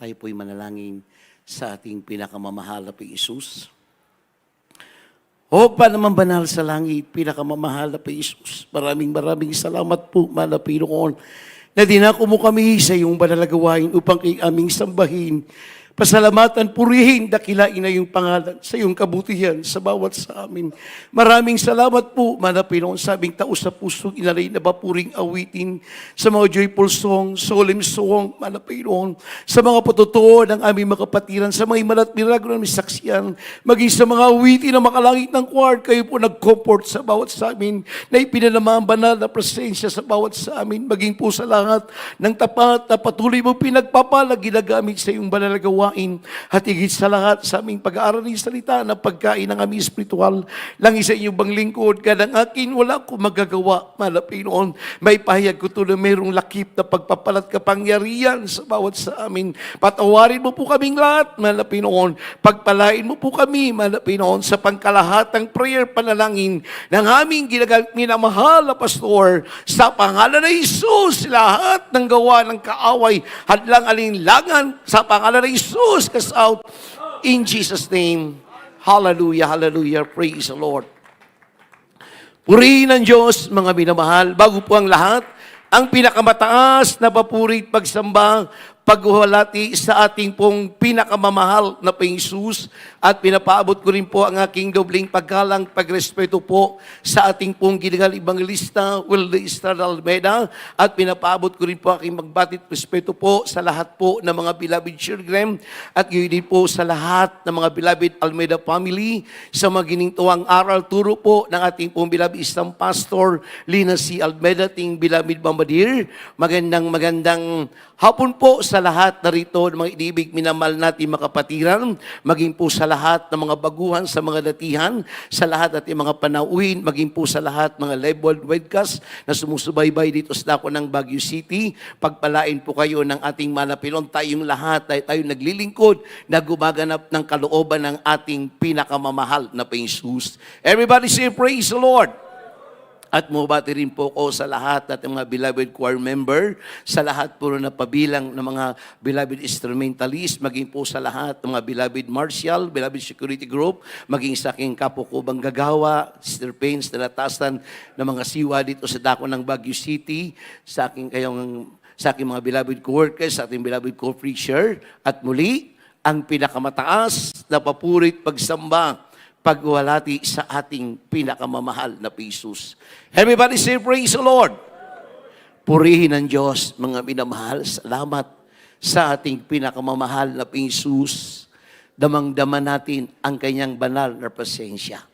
Tayo po'y manalangin sa ating pinakamamahal na Isus. O pa naman banal sa langit, pinakamamahal na Isus. Maraming salamat po, mahal na Panginoon, na dinako mo kami sa iyong banal na gawain upang kay aming sambahin. Pasalamatan, purihin, dakilain na yung pangalan sa iyong kabutihan sa bawat sa amin. Maraming salamat po, Mana Pinoon, sa aming tao sa puso, inalay na bapuring awitin sa mga joyful song, solemn song, Mana Pinoon, sa mga patutuo ng aming mga kapatiran, sa mga imalat milagro ng saksiyan, maging sa mga awitin na makalangit ng choir, kayo po nag-comfort sa bawat sa amin, na ipinanama ang banal na presensya sa bawat sa amin, maging po sa lahat ng tapat na patuloy mo pinagpapala, ginagamit sa iyong banal na gawain. At higit sa lahat sa aming pag-aaral ng salita na pagkain ng aming espiritual lang isa inyong bang lingkod ka ng akin wala ko magagawa, Mana Pinoon. May pahayag ko ito na mayroong lakip na pagpapalat kapangyarihan sa bawat sa amin. Patawarin mo po kaming lahat, Mana Pinoon. Pagpalain mo po kami, Mana Pinoon, sa pangkalahatang prayer panalangin ng aming minamahal na pastor sa pangalan ng Jesus, lahat ng gawa ng kaaway, hadlang alinlangan sa pangalan ng Jesus, cast out in Jesus' name. Hallelujah, hallelujah. Praise the Lord. Purihin ng Diyos, mga minamahal. Bago po ang lahat, ang pinakamataas na papuri at pagsamba, paghuhalati sa ating pong pinakamamahal na Jesus, at pinapaabot ko rin po ang aking dobling paggalang, pagrespeto po sa ating pong ginigal Evangelista Wilde Estrada Almeida, at pinapaabot ko rin po aking magbatit respeto po sa lahat po ng mga beloved children, at yun din po sa lahat ng mga beloved Almeida family, sa mga ginintuang aral turo po ng ating pong beloved isang pastor, Lina C. Almeida, ting beloved Mamadir. Magandang hapon po sa lahat na rito ng mga inibig minamahal natin mga kapatiran, maging po sa lahat ng mga baguhan sa mga datihan, sa lahat at mga panauhin, maging po sa lahat mga live webcast na sumusubaybay dito sa dako ng Baguio City. Pagpalain po kayo ng ating Mana Pinoon, tayong lahat, tayo naglilingkod na gumaganap ng kalooban ng ating pinakamamahal na Jesus. Everybody say, praise the Lord! At mabati rin po ko sa lahat at mga beloved choir member, sa lahat po na pabilang ng mga beloved instrumentalist, maging po sa lahat ng mga beloved martial, beloved security group, maging sa aking kapukubang gagawa, Sister Pains, nalatasan ng mga siwa dito sa dako ng Baguio City, sa aking mga beloved co-workers, sa ating beloved co-preacher, at muli, ang pinakamataas na papurit pagsamba, pagwalati sa ating pinakamamahal na Jesus. Everybody say, praise the Lord. Purihin ng Diyos, mga minamahal. Salamat sa ating pinakamamahal na Jesus. Damang-dama natin ang kanyang banal na presensya.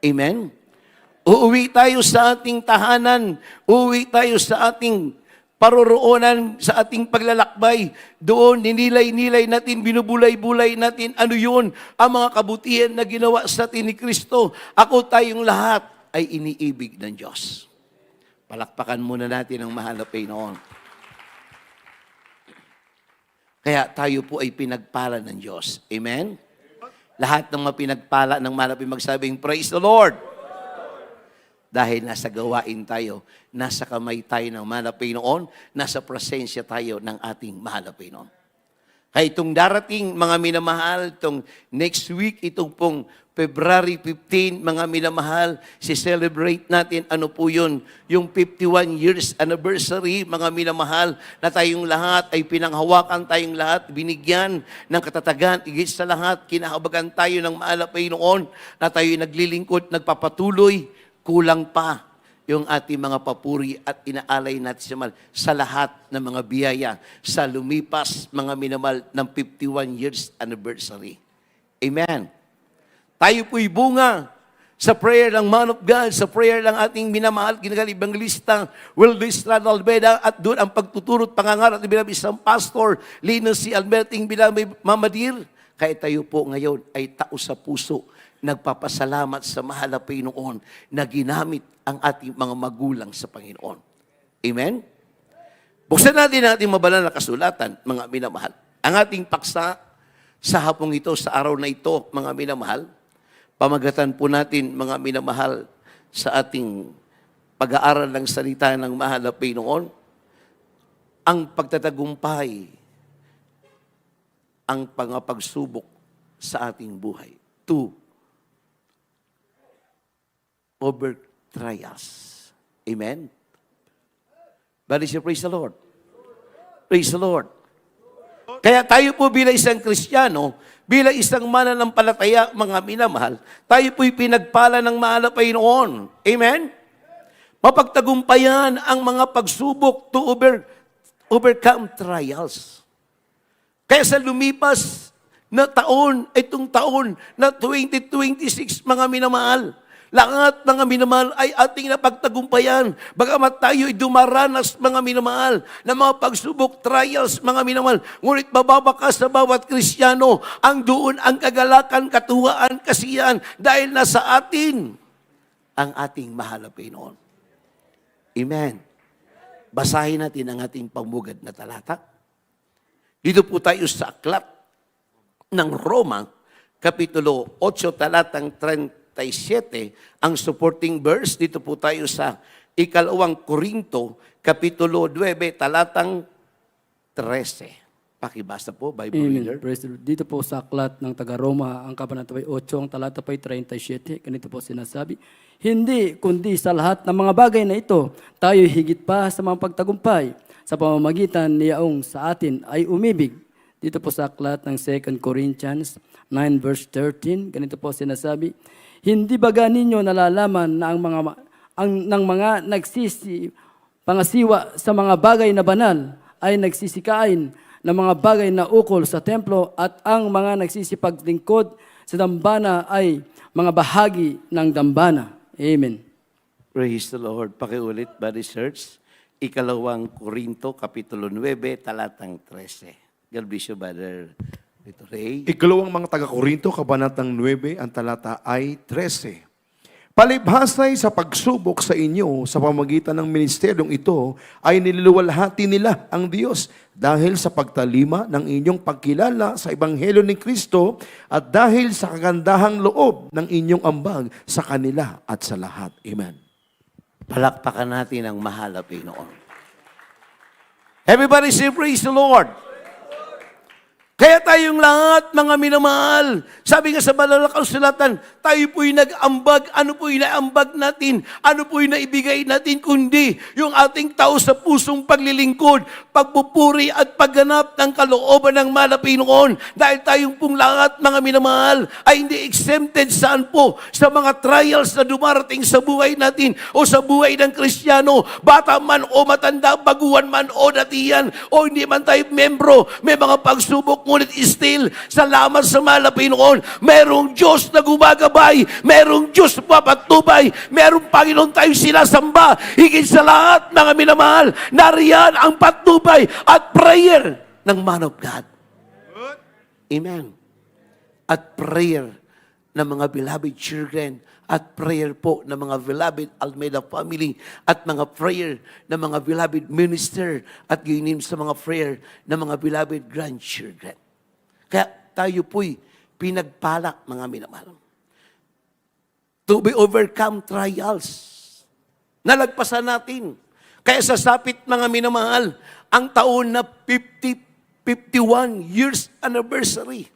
Amen? Uuwi tayo sa ating tahanan. Uuwi tayo sa ating paroroonan, sa ating paglalakbay. Doon, ninilay-nilay natin, binubulay-bulay natin. Ano yun? Ang mga kabutihan na ginawa sa atin ni Kristo. Ako, tayong lahat ay iniibig ng Diyos. Palakpakan muna natin ang mahal na Panginoon. Kaya tayo po ay pinagpala ng Diyos. Amen? Lahat ng mga pinagpala ng mahal na Panginoon magsabing, praise the Lord! Dahil nasa gawain tayo, nasa kamay tayo ng mahal na Panginoon, nasa presensya tayo ng ating mahal na Panginoon. Kaya itong darating, mga minamahal, itong next week, itong pong February 15, mga minamahal, si-celebrate natin, ano po yun? Yung 51 years anniversary, mga minamahal, na tayong lahat ay pinanghawakan, tayong lahat binigyan ng katatagan, higit sa lahat, kinahabagan tayo ng mahal na Panginoon, na tayo naglilingkod, nagpapatuloy, kulang pa yung ating mga papuri at inaalay natin sa lahat ng mga biyaya sa lumipas, mga minamal, ng 51 years anniversary. Amen. Tayo po'y bunga sa prayer ng man of God, sa prayer ng ating minamahal, ginagal Evangelista Wilde Estrada Almeida, at doon ang pagtuturot, pangangaral ng bilang isang pastor, Lina C. Almeida, bilang Mamadir. Kaya tayo po ngayon ay tao sa puso, nagpapasalamat sa mahal na Panginoon na ginamit ang ating mga magulang sa Panginoon. Amen? Buksan natin ang ating mabanal na kasulatan, mga minamahal. Ang ating paksa sa hapong ito, sa araw na ito, mga minamahal, pamagatan po natin, mga minamahal, sa ating pag-aaral ng salita ng mahal na Panginoon, ang pagtatagumpay ang pagsubok sa ating buhay. 2, over trials. Amen? Bali siya, praise the Lord. Praise the Lord. Kaya tayo po bilang isang Kristiyano, bilang isang mananampalataya, mga minamahal, tayo po'y pinagpala ng mahal na Panginoon. Amen? Mapagtagumpayan ang mga pagsubok to overcome trials. Kaya sa lumipas na taon, itong taon na 2026, mga minamahal, lahat mga minamahal ay ating napagtagumpayan. Bagamat tayo ay dumaranas mga minamahal na mga pagsubok, trials mga minamahal. Ngunit mababakas sa bawat Kristiyano ang doon ang kagalakan, katuwaan, kasiyahan dahil nasa atin ang ating mahal na Panginoon. Amen. Basahin natin ang ating pamugad na talata. Dito po tayo sa aklat ng Roma, Kapitulo 8, talatang 37, ang supporting verse. Dito po tayo sa ikalawang Korinto, Kapitulo 9, talatang 13. Pakibasa po, Bible reader. Amen. Praise the Lord. Dito po sa aklat ng taga-Roma, ang kabanata 8, ang talata 37, ganito po sinasabi, hindi, kundi sa lahat ng mga bagay na ito, tayo higit pa sa mga pagtagumpay sa pamamagitan niyaong sa atin ay umibig. Dito po sa aklat ng 2 Corinthians 9 verse 13, ganito po sinasabi, hindi baga ninyo nalalaman na ng mga pangasiwa sa mga bagay na banal ay nagsisikain ng mga bagay na ukol sa templo at ang mga nagsisipaglingkod sa dambana ay mga bahagi ng dambana. Amen. Praise the Lord. Pakiulit, Body Church. Ikalawang Korinto, Kapitulo 9, talatang 13. God bless you, Brother Ray. Ikalawang mga taga-Korinto, kabanatang 9, ang talata ay 13. Palibhasay sa pagsubok sa inyo sa pamagitan ng ministeryong ito ay nililuwalhati nila ang Diyos dahil sa pagtalima ng inyong pagkilala sa Ebanghelyo ni Kristo at dahil sa kagandahang loob ng inyong ambag sa kanila at sa lahat. Amen. Palakpakan natin ang mahal na Panginoon. Everybody say, praise the Lord. Kaya tayong lahat, mga minamahal, sabi nga sa banal na kasulatan, tayo po'y nag-ambag. Ano po'y naambag natin? Ano po'y naibigay natin? Kundi yung ating tao sa pusong paglilingkod, pagpupuri at pagganap ng kalooban ng mahal na Panginoon. Dahil tayong pong lahat, mga minamahal, ay hindi exempted saan po sa mga trials na dumarating sa buhay natin o sa buhay ng Kristiyano, bata man o matanda, baguhan man o datihan, o hindi man tayo membro, may mga pagsubok. Ngunit still, salamat sa mahal na Panginoon, merong Diyos na gumagabay, merong Diyos na papatubay, merong Panginoon tayong sinasamba. Higit sa lahat, mga minamahal, nariyan ang patnubay at prayer ng man of God. Amen. At prayer ng mga beloved children, at prayer po ng mga beloved Almeida family, at mga prayer ng mga beloved minister, at ginim sa mga prayer ng mga beloved grandchildren. Kaya tayo po'y pinagpalak, mga minamahal, to be overcome trials. Nalagpasan natin. Kaya sa sapit, mga minamahal, ang taon na 51 years anniversary.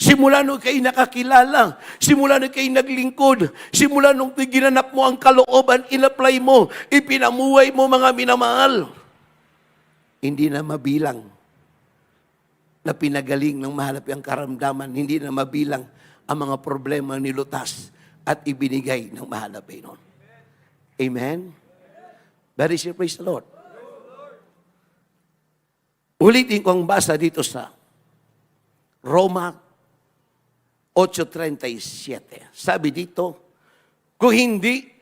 Simula nung kayo nakakilala, simula nung kayo naglingkod, simula nung ginanap mo ang kalooban, in-apply mo, ipinamuhay mo, mga minamahal. Hindi na mabilang na pinagaling ng mahalap ang karamdaman, hindi na mabilang ang mga problema nilutas at ibinigay ng mahalap Panginoon. Amen? Very sure, praise the Lord. Ulitin ko ang basa dito sa Roma 8:37. Sabi dito, kung hindi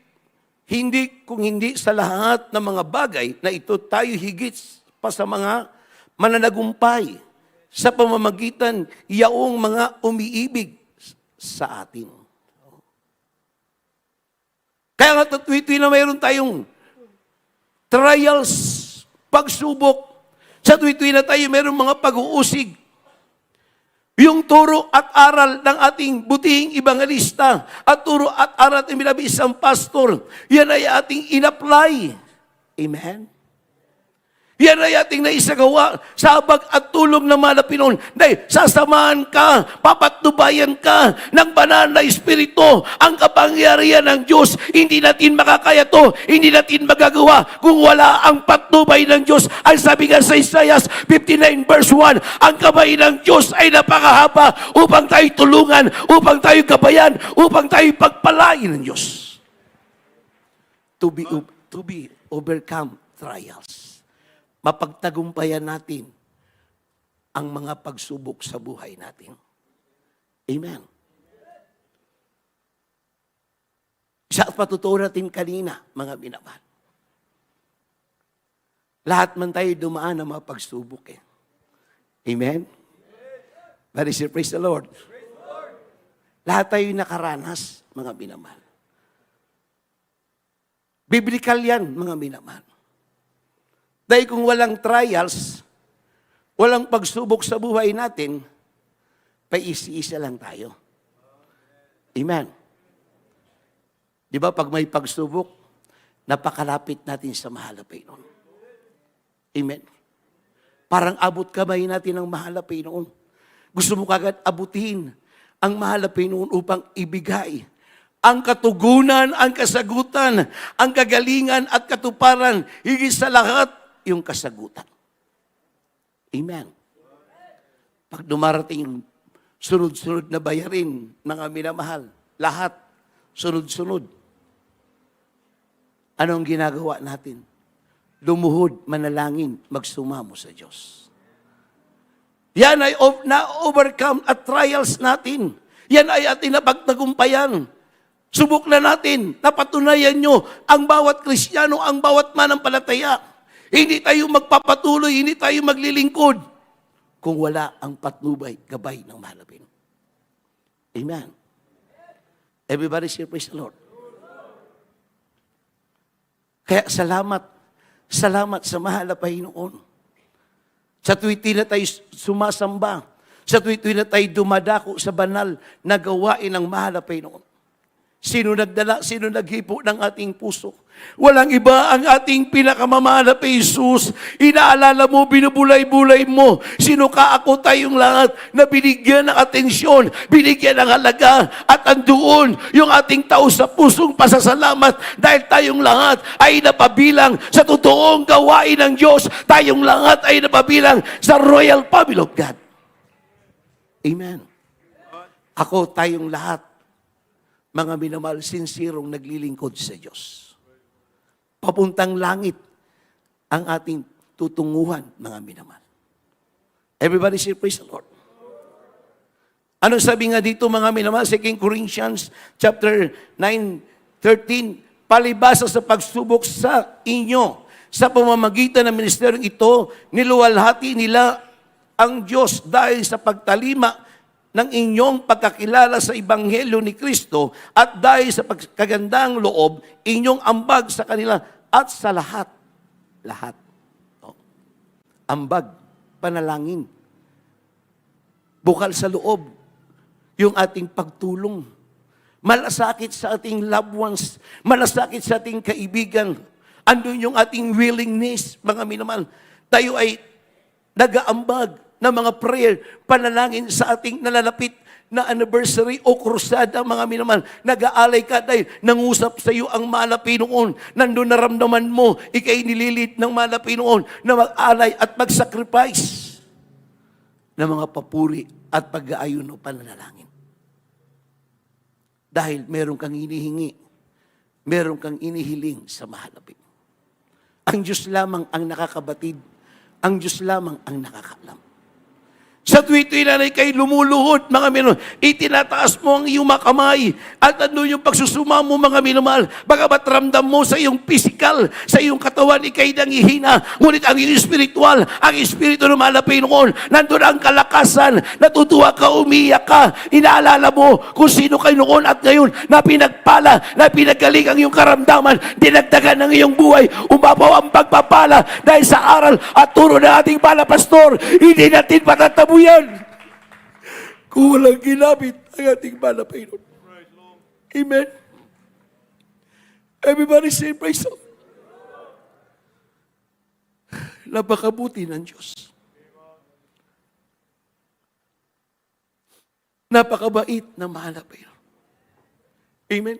sa lahat ng mga bagay na ito tayo higit pa sa mga mananagumpay sa pamamagitan yaong mga umiibig sa atin. Kaya nga tatwitwi na mayroon tayong trials, pagsubok. Sa tuwitwi na tayo mayroong mga pag-uusig. Yung turo at aral ng ating butihing ibangalista at turo at aral ng isang pastor, yan ay ating in-apply. Amen? Yan ay ating naisagawa sa habag at tulong ng mga Pinoon. Dahil sasamahan ka, papatnubayan ka ng banal na Espiritu. Ang kapangyarihan ng Diyos, hindi natin makakaya to, hindi natin magagawa kung wala ang patnubay ng Diyos. Ang sabi nga sa Isaiah 59 verse 1, ang kamay ng Diyos ay napakahaba upang tayo tulungan, upang tayo gabayan, upang tayo pagpalain ng Diyos. To be overcome trials. Mapagtagumpayan natin ang mga pagsubok sa buhay natin. Amen. Sa patutuo natin kanina, mga minamahal. Lahat man tayo dumaan ng mga pagsubok eh. Amen? But praise the Lord. Lahat tayo nakaranas, mga minamahal. Biblical yan, mga minamahal. Dahil kung walang trials, walang pagsubok sa buhay natin, paisi-isa lang tayo. Amen. Di ba pag may pagsubok, napakalapit natin sa mahal na Panginoon. Amen. Parang abot kamay natin ang mahal na Panginoon. Gusto mo kagad abutin ang mahal na Panginoon upang ibigay ang katugunan, ang kasagutan, ang kagalingan at katuparan, higit sa lahat, yung kasagutan. Amen. Pag dumarating sunod-sunod na bayarin, mga minamahal, lahat, sunod-sunod. Anong ginagawa natin? Lumuhod, manalangin, magsumamo sa Diyos. Yan ay na-overcome at trials natin. Yan ay ating napagtagumpayan. Subok na natin, napatunayan nyo ang bawat Kristiyano, ang bawat manampalataya. Hindi tayo magpapatuloy, hindi tayo maglilingkod kung wala ang patnubay, gabay ng mahal na Panginoon. Amen. Everybody say praise the Lord. Kaya salamat sa mahal na Panginoon. Sa tuwing na tayo sumasamba, sa tuwing na tayo dumadako sa banal na gawain ng mahal na Panginoon. Sino nagdala, sino naghipo ng ating puso? Walang iba ang ating pinakamamahal na Jesus. Inaalala mo, binubulay-bulay mo. Sino ka, ako, tayong lahat na binigyan ng atensyon, binigyan ng halaga, at andoon yung ating tao sa pusong pasasalamat dahil tayong lahat ay napabilang sa totoong gawain ng Diyos. Tayong lahat ay napabilang sa royal family of God. Amen. Ako, tayong lahat, mga minamahal, sinsirong naglilingkod sa Diyos. Papuntang langit ang ating tutunguhan, mga minamahal. Everybody say, praise the Lord. Ano sabi nga dito, mga minamahal, 2 Corinthians chapter 9:13, palibasa sa pagsubok sa inyo, sa pamamagitan ng ministeryong ito, niluwalhati nila ang Diyos dahil sa pagtalima ng inyong pagkakilala sa Ebanghelyo ni Kristo at dahil sa pagkagandang loob, inyong ambag sa kanila at sa lahat. Lahat. No? Ambag, panalangin. Bukal sa loob, yung ating pagtulong. Malasakit sa ating loved ones, malasakit sa ating kaibigan. Andun yung ating willingness, mga minamahal. Tayo ay nag-aambag na mga prayer, panalangin sa ating nalalapit na anniversary o krusada, mga minamahal. Nag-aalay ka dahil nangusap sa iyo ang mahal na Panginoon. Nandun naramdaman mo, ikay nililid ng mahal na Panginoon na mag-alay at mag-sacrifice ng mga papuri at pag-aayon o pananalangin. Dahil meron kang inihingi, meron kang inihiling sa mahal na Panginoon. Ang Diyos lamang ang nakakabatid, ang Diyos lamang ang nakakaalam. Sa tuwi-tuwi na kay lumuluhod, mga minamahal, itinataas mo ang iyong mga kamay at ano yung pagsusuma mo, mga minamahal. Bagamat ramdam mo sa iyong physical, sa iyong katawan, ikay nang ihina. Ngunit ang iyong spiritual, ang espiritu ng mahal na Panginoon, nandun ang kalakasan, natutuwa ka, umiyak ka, inaalala mo kung sino kayo noon at ngayon na pinagpala, na pinagaling ang iyong karamdaman, dinagdagan ng iyong buhay, umapaw ang pagpapala dahil sa aral at turo ng ating pastor. Hindi natin patatabuyan kung walang ginamit ang ating mahal na Panginoon. Amen. Everybody say praise the Lord. Napakabuti ng Diyos. Napakabait na mahal na Panginoon. Amen.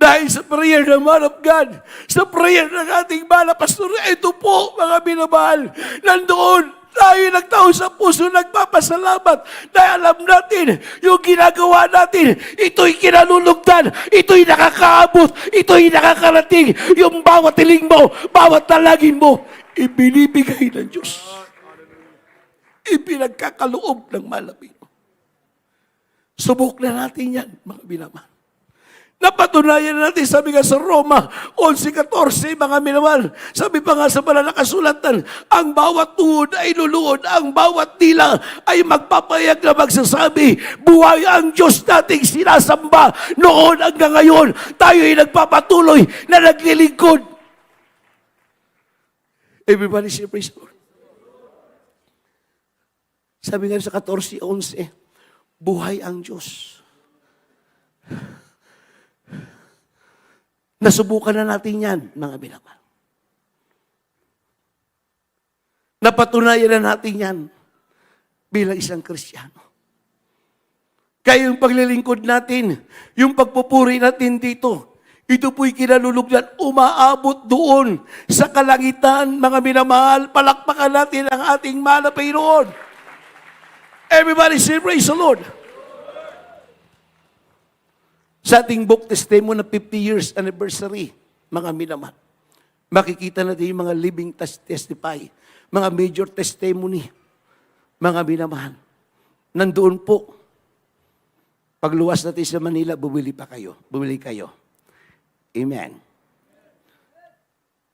Dahil sa prayer ng man of God, sa prayer ng ating mahal na pastor, ito po, mga minamahal, nandoon tayo nagtaon sa puso, nagpapasalamat dahil alam natin, yung ginagawa natin, ito'y kinalulugdan, ito'y nakakaabot, ito'y nakakarating, yung bawat hiling mo, bawat dalangin mo, ibinibigay ng Diyos. Ipinagkakaloob ng malapit. Subok na natin yan, mga binamahal. Napatunayan natin, sabi nga sa Roma 11:14, mga minamahal. Sabi pa nga sa banal na kasulatan, ang bawat tuhod ay luluhod, ang bawat dila ay magpapayag na magsasabi, buhay ang Diyos nating sinasamba noon hanggang ngayon. Tayo ay nagpapatuloy na naglilingkod. Everybody say praise the Lord. Sabi nga sa 14:11, buhay ang Diyos. Nasubukan na natin yan, mga binamahal. Napatunayan na natin yan bilang isang Kristiyano. Kaya yung paglilingkod natin, yung pagpupuri natin dito, ito po'y kinalulugdan, umaabot doon sa kalangitan, mga minamahal. Palakpakan natin ang ating mahal na Panginoon. Everybody say, praise the Lord. Sa ating book testimony na 50 years anniversary, mga minamahal, makikita natin yung mga living testify, mga major testimony, mga minamahal. Nandoon po, pagluwas natin sa Manila, bumili kayo. Amen.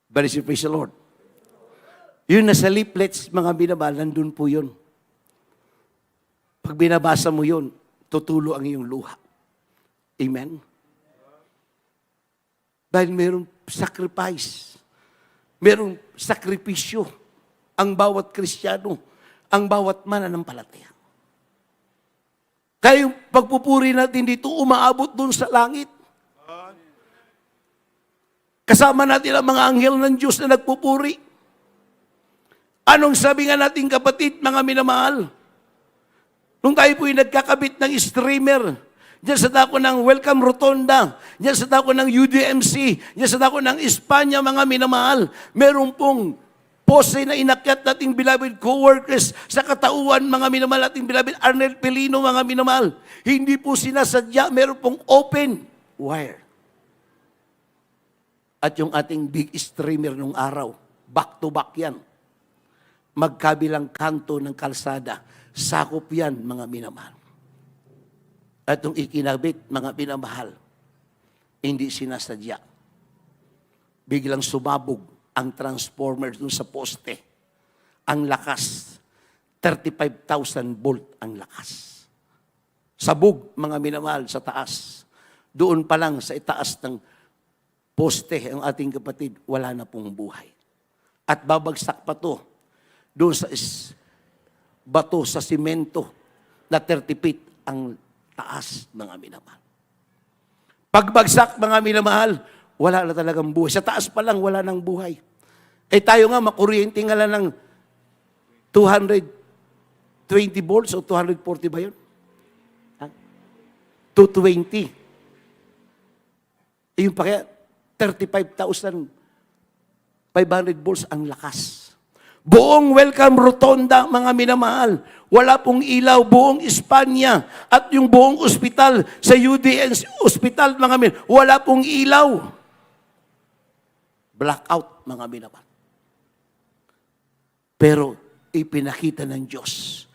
But praise the Lord. Yun nasa leaflets, mga minamahal, nandun po yun. Pag binabasa mo yun, tutulo ang iyong luha. Amen? Dahil mayroong sacrifice, mayroong sakripisyo ang bawat Kristiyano, ang bawat mananampalataya. Kaya yung pagpupuri natin dito, umaabot dun sa langit. Kasama natin ang mga anghel ng Diyos na nagpupuri. Anong sabi nga natin, kapatid, mga minamahal? Nung tayo po'y nagkakabit ng streamer, diyan sa dako ng Welcome Rotonda, diyan sa dako ng UDMC, diyan sa dako ng Espanya, mga minamahal, meron pong pose na inakyat nating beloved co-workers sa katauhan, mga minamahal, ating beloved Arnel Pelino, mga minamahal. Hindi po sinasadya, meron pong open wire. At yung ating big streamer nung araw, back to back yan. Magkabilang kanto ng kalsada, sakop yan, mga minamahal. At nung ikinabit, mga pinamahal, hindi sinasadya. Biglang sumabog ang transformer dun sa poste. Ang lakas, 35,000 volt ang lakas. Sabog, mga minamahal, sa taas. Doon pa lang sa itaas ng poste, ang ating kapatid, wala na pong buhay. At babagsak pa to, doon sa bato, sa simento, na 30 feet ang taas, mga minamahal. Pagbagsak, mga minamahal, wala na talagang buhay. Sa taas pa lang, wala nang buhay. Eh tayo nga, makuryente nga lang ng 220 volts o 240 ba yun? 220. Eh yung pa kaya, 35,500 volts ang lakas. Buong Welcome Rotonda, mga minamahal, wala pong ilaw, buong Espanya, at yung buong ospital, sa UDN Hospital, mga minamahal, wala pong ilaw. Blackout, mga minamahal. Pero, ipinakita ng Diyos.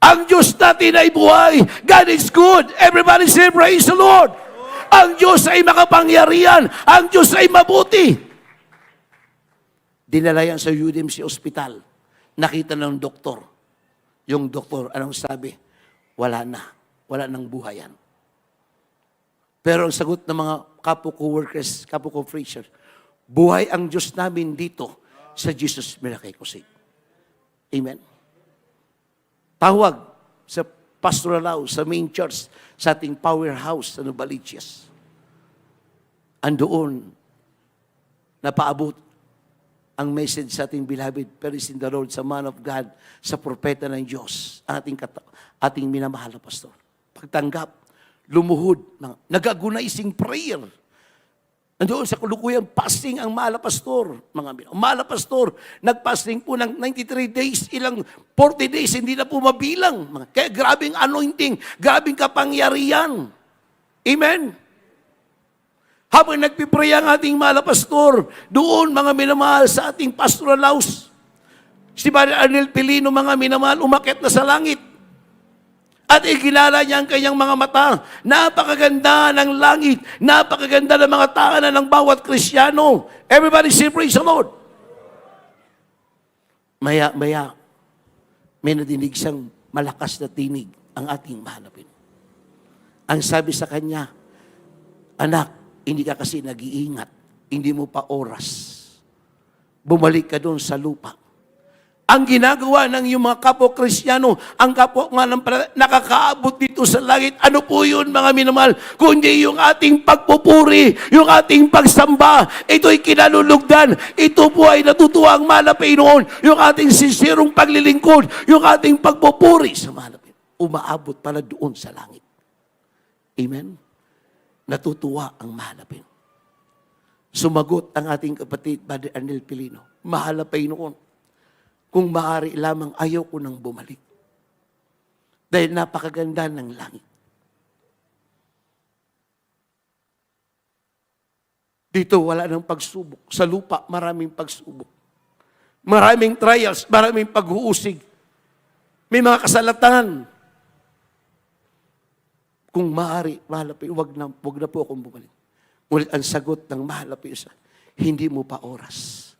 Ang Diyos natin ay buhay. God is good. Everybody say, praise the Lord. Ang Diyos ay makapangyarihan. Ang Diyos ay mabuti. Dinala yan sa UDMC Hospital. Nakita ng doktor. Yung doktor, anong sabi? Wala na. Wala nang buhayan. Pero ang sagot ng mga kapwa co-workers, kapwa co-preachers, buhay ang Diyos namin dito sa Jesus Miracle Crusade. Amen. Tawag sa pastoral house, sa main church, sa ating powerhouse sa Novaliches. Andoon, napaabot ang message sa ating beloved, praise in the Lord, sa man of God, sa propeta ng Diyos, ang ating minamahal na pastor. Pagtanggap, lumuhod, nag-agonizing prayer. Nandoon sa kulukuyang fasting ang mahal na pastor, mga amigo. Ang mahal na pastor, nag-fasting po ng 93 days, ilang 40 days, hindi na po mabilang. Kaya grabing anointing, grabing kapangyarihan. Amen? Habang nagpipray ang ating mahal na pastor, doon mga minamahal sa ating pastoral house, si Brother Arnel Pilino, mga minamahal, umakyat na sa langit. At ikilala niya ang kanyang mga mata. Napakaganda ng langit. Napakaganda ng mga tahanan ng bawat Kristiyano. Everybody say praise the Lord. Maya, may nadinig siyang malakas na tinig ang ating mahanapin. Ang sabi sa kanya, anak, hindi ka kasi nag-iingat. Hindi mo pa oras. Bumalik ka doon sa lupa. Ang ginagawa ng iyong mga kapwa-Kristiyano, ang kapwa nga ng nakakaabot dito sa langit, ano po yun mga minamahal? Kundi yung ating pagpupuri, yung ating pagsamba, ito'y kinalulugdan, ito po ay natutuwa ang mahal na Panginoon, yung ating sincerong paglilingkod, yung ating pagpupuri sa mahal na Panginoon. Umaabot pala doon sa langit. Amen? Natutuwa ang mahal na Panginoon. Sumagot ang ating kapatid, Brother Arnel Pilino, mahal na Panginoon, kung maaari lamang ayaw ko nang bumalik. Dahil napakaganda ng langit. Dito wala nang pagsubok. Sa lupa maraming pagsubok. Maraming trials, maraming pag-uusig. May mga kasalatan. Kung maaari, mahal na wag na po akong bumalik. Ngunit ang sagot ng mahal na hindi mo pa oras.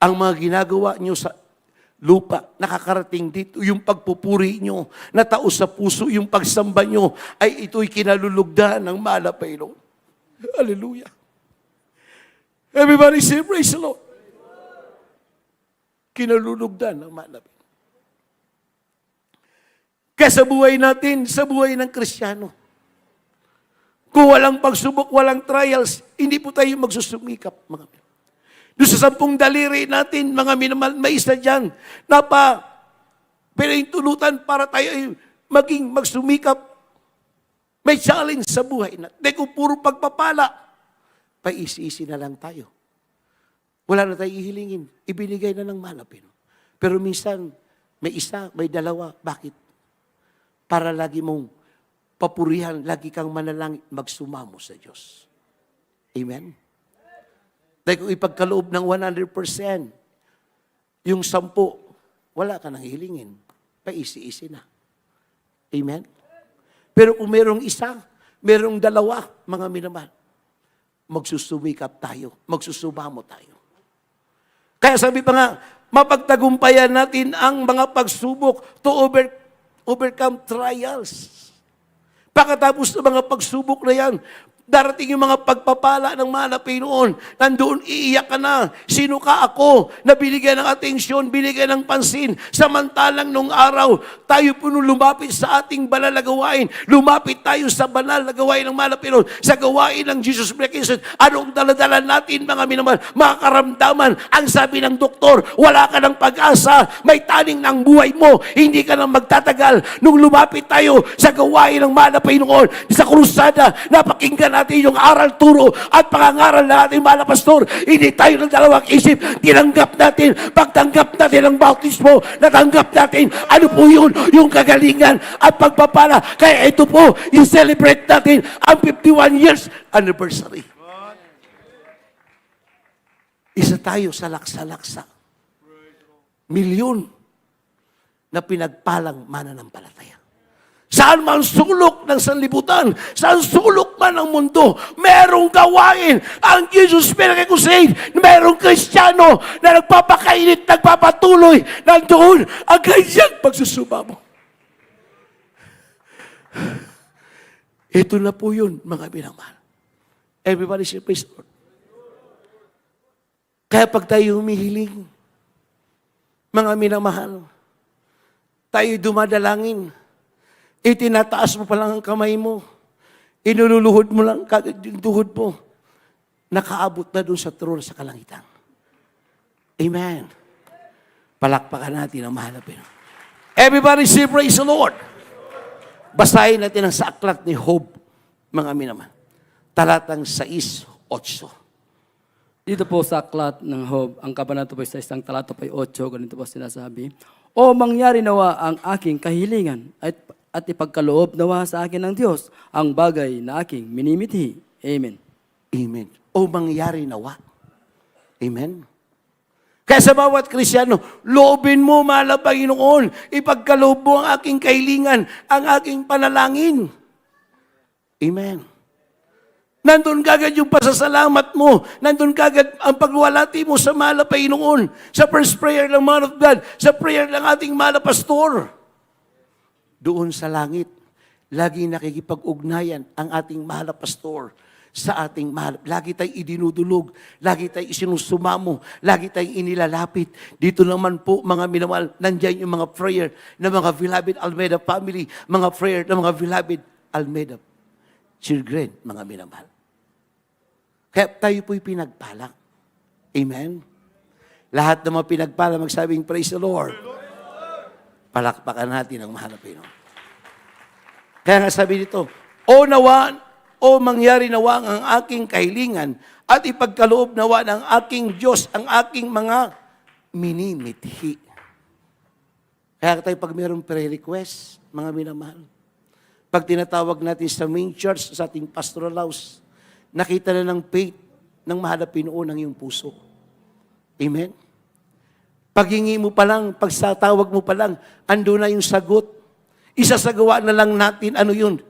Ang mga ginagawa nyo sa lupa, nakakarating dito, yung pagpupuri nyo, na tao sa puso, yung pagsamba nyo, ay ito'y kinalulugdan ng mahal na Panginoon. Hallelujah. Everybody say praise the Lord. Kinalulugdan ng mahal na Panginoon. Kaya sa buhay natin, sa buhay ng Kristiyano, kung walang pagsubok, walang trials, hindi po tayo magsusumikap, mga Panginoon. Doon sa 10 daliri natin, mga minamahal, may isa dyan na pinahintulutan para tayo ay maging magsumikap. May challenge sa buhay natin. Dahil kung puro pagpapala, paisi-isi na lang tayo. Wala na tayong ihilingin. Ibinigay na ng malapin. Pero minsan, may isa, may dalawa. Bakit? Para lagi mong papurihan, lagi kang manalangin, magsumamo sa Diyos. Amen? Dahil kung ipagkaloob ng 100%, yung 10, wala ka nang hilingin. Paisi-isi na. Amen? Pero kung merong isa, merong dalawa, mga minamahal, magsusumikap tayo, magsusumamo tayo. Kaya sabi pa nga, mapagtagumpayan natin ang mga pagsubok to overcome trials. Pagkatapos ng mga pagsubok na yan, darating yung mga pagpapala ng mahal na Panginoon. Nandoon, iiyak ka na. Sino ka ako na binigyan ng atensyon, binigyan ng pansin. Samantalang nung araw, tayo po nung lumapit sa ating banal na gawain. Lumapit tayo sa banal na gawain ng mahal na Panginoon. Sa gawain ng Jesus Christ. Anong daladala natin, mga minamahal? Mga karamdaman. Ang sabi ng doktor, wala ka ng pag-asa. May taning ng buhay mo. Hindi ka nang magtatagal. Nung lumapit tayo sa gawain ng mahal na Panginoon, sa krusada, napakinggan natin yung aral, turo at pangangaral na ating mahal na pastor. Hindi tayo ng dalawang isip. Tinanggap natin, pagtanggap natin ang bautismo, natanggap natin, ano po yun? Yung kagalingan at pagpapala. Kaya ito po, i-celebrate natin ang 51 years anniversary. Isa tayo sa laksa-laksa. Milyon na pinagpalang mananampalataya. Saan man sulok ng sanlibutan, saan sulok man ng mundo, merong gawain ang Jesus Pinag-Crusade, merong Kristiyano na nagpapakainit, nagpapatuloy, nandoon ang kanyang pagsusumamo. Ito na po yun, mga minamahal. Everybody say praise the Lord. Kaya pag tayo humihiling, mga minamahal, tayo dumadalangin, itinataas mo pa lang ang kamay mo. Inululuhod mo lang kagad yung tuhod mo. Nakaabot na doon sa trono sa kalangitan. Amen. Palakpakan natin ang mahal na Pinoon. Everybody say praise the Lord. Basahin natin ang sa aklat ni Job, mga minaman. Talatang 6:8. Dito po sa aklat ng Job, ang kabanata po sa isang talata po 8, ganito po sinasabi, O mangyari nawa ang aking kahilingan at ipagkaloob nawa sa akin ng Diyos ang bagay na aking minimithi. Amen. Amen. O mangyari nawa. Amen. Kaya sa bawat Kristyano, loobin mo, mahal na Panginoon, ipagkaloob mo ang aking kahilingan, ang aking panalangin. Amen. Nandun kagad yung pasasalamat mo. Nandun kagad ang pagluwalhati mo sa mahal na Panginoon. Sa first prayer ng man of God. Sa prayer ng ating mahal na pastor. Doon sa langit, lagi nakikipag-ugnayan ang ating mahal na pastor sa ating mahal. Lagi tayong idinudulog. Lagi tayong isinusumamo. Lagi tayong inilalapit. Dito naman po, mga minamahal, nandyan yung mga prayer ng mga beloved Almeida family. Mga prayer ng mga beloved Almeida children, mga minamahal. Kaya tayo po'y pinagpala. Amen? Lahat ng mga pinagpala, magsabing, praise the Lord. Palakpakan natin ang mahal na Pinoon. Kaya nga sabi dito, O mangyari nawa ang aking kahilingan at ipagkaloob nawa ng aking Diyos ang aking mga minimithi. Kaya tayo pag mayroong prayer request, mga minamahal, pag tinatawag natin sa main church, sa ating pastoral house, nakita na ng faith ng mahal na Pinoon ang iyong puso. Amen? Paghingi mo pa lang, pagsatawag mo pa lang, ando na yung sagot. Isasagawa na lang natin, ano yun?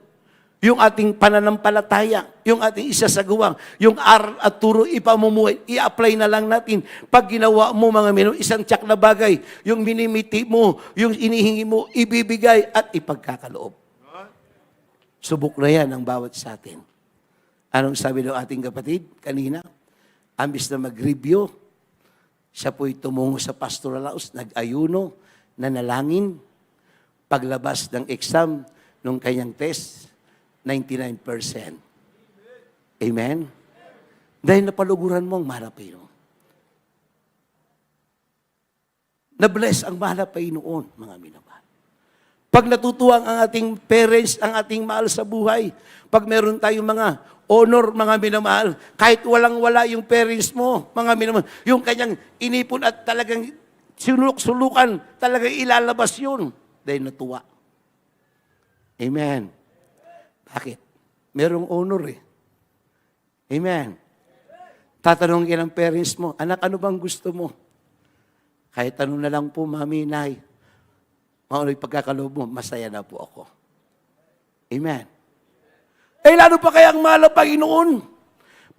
Yung ating pananampalataya, yung ating isasagawang, yung aral at turo, ipamumuhay, i-apply na lang natin. Pag ginawa mo, mga minun, isang tsak na bagay, yung minimiti mo, yung inihingi mo, ibibigay at ipagkakaloob. Subok na yan ang bawat sa atin. Anong sabi ng ating kapatid kanina? Ambis na mag-review, siya po'y tumungo sa pastoral house, nag-ayuno, nanalangin, paglabas ng exam nung kanyang test, 99%. Amen? Dahil napaluguran mo ang mahal na Panginoon. Na-bless ang mahal na Panginoon, mga minamahal. Pag natutuwang ang ating parents, ang ating mahal sa buhay, pag meron tayong mga honor, mga minamahal, kahit walang-wala yung parents mo, mga minamahal, yung kanyang inipon at talagang suluk-sulukan, talagang ilalabas yun dahil natuwa. Amen. Bakit? Merong honor eh. Amen. Tatanungin ng parents mo, anak, ano bang gusto mo? Kahit tanong na lang po, mami, nay, maunay pagkakaloob mo, masaya na po ako. Amen. Eh, lalo pa kaya ang mahal na Panginoon.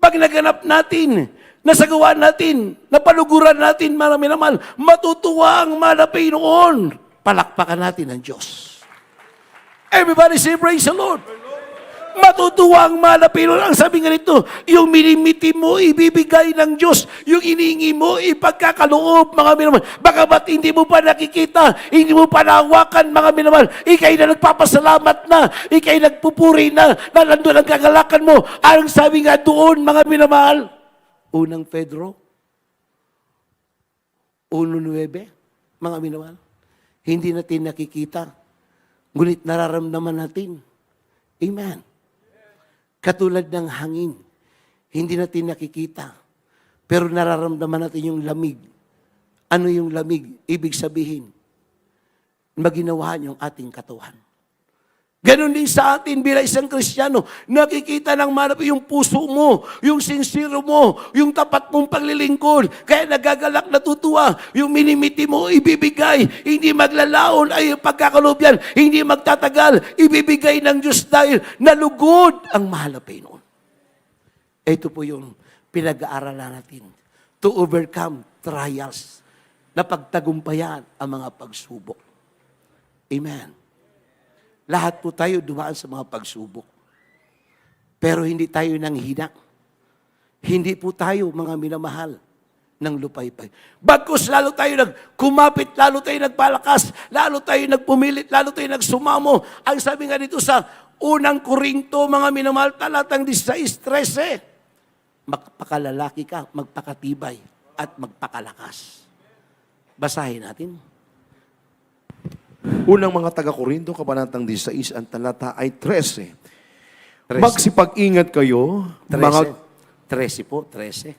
Pag naganap natin, nasagawa natin, napaluguran natin, marami naman, matutuwa ang mahal na Panginoon. Palakpakan natin ang Diyos. Everybody say, praise the Lord. Matutuwa ang mahal na Panginoon. Ang sabi nga nito, yung minimiti mo, ibibigay ng Diyos. Yung iniingi mo, ipagkakaloob, mga minamahal. Baka ba't hindi mo pa nakikita, hindi mo pa nahawakan, mga minamahal. Ika'y na nagpapasalamat na, ika'y nagpupuri na nandun ang kagalakan mo. Anong sabi nga doon, mga minamahal? Unang Pedro, 1:9, mga minamahal. Hindi natin nakikita, ngunit nararamdaman natin. Amen. Katulad ng hangin, hindi natin nakikita, pero nararamdaman natin yung lamig. Ano yung lamig? Ibig sabihin, maginawaan yung ating katawan. Ganon din sa atin bilang isang Kristiyano, nakikita ng manap yung puso mo, yung sincere mo, yung tapat mong paglilingkod. Kaya nagagalak, natutuwa, yung minimiti mo, ibibigay, hindi maglalaon ay pagkakaloob yan, hindi magtatagal, ibibigay ng Diyos dahil nalugod ang mahal na Panginoon. Ito po yung pinag-aaralan natin to overcome trials na pagtagumpayan ang mga pagsubok. Amen. Lahat po tayo dumaan sa mga pagsubok. Pero hindi tayo nanghina. Hindi po tayo mga minamahal ng lupaypay. Bagkus lalo tayo nagkumapit, lalo tayo nagpalakas, lalo tayo nagpumilit, lalo tayo nagsumamo. Ang sabi nga dito sa unang Korinto, mga minamahal, talatang 16:13, magpakalalaki ka, magpakatibay. at magpakalakas. Basahin natin. Unang mga taga-Korinto, kabanatang 16, ang talata ay 13. 13. Magsipag-ingat kayo, 13 po, 13.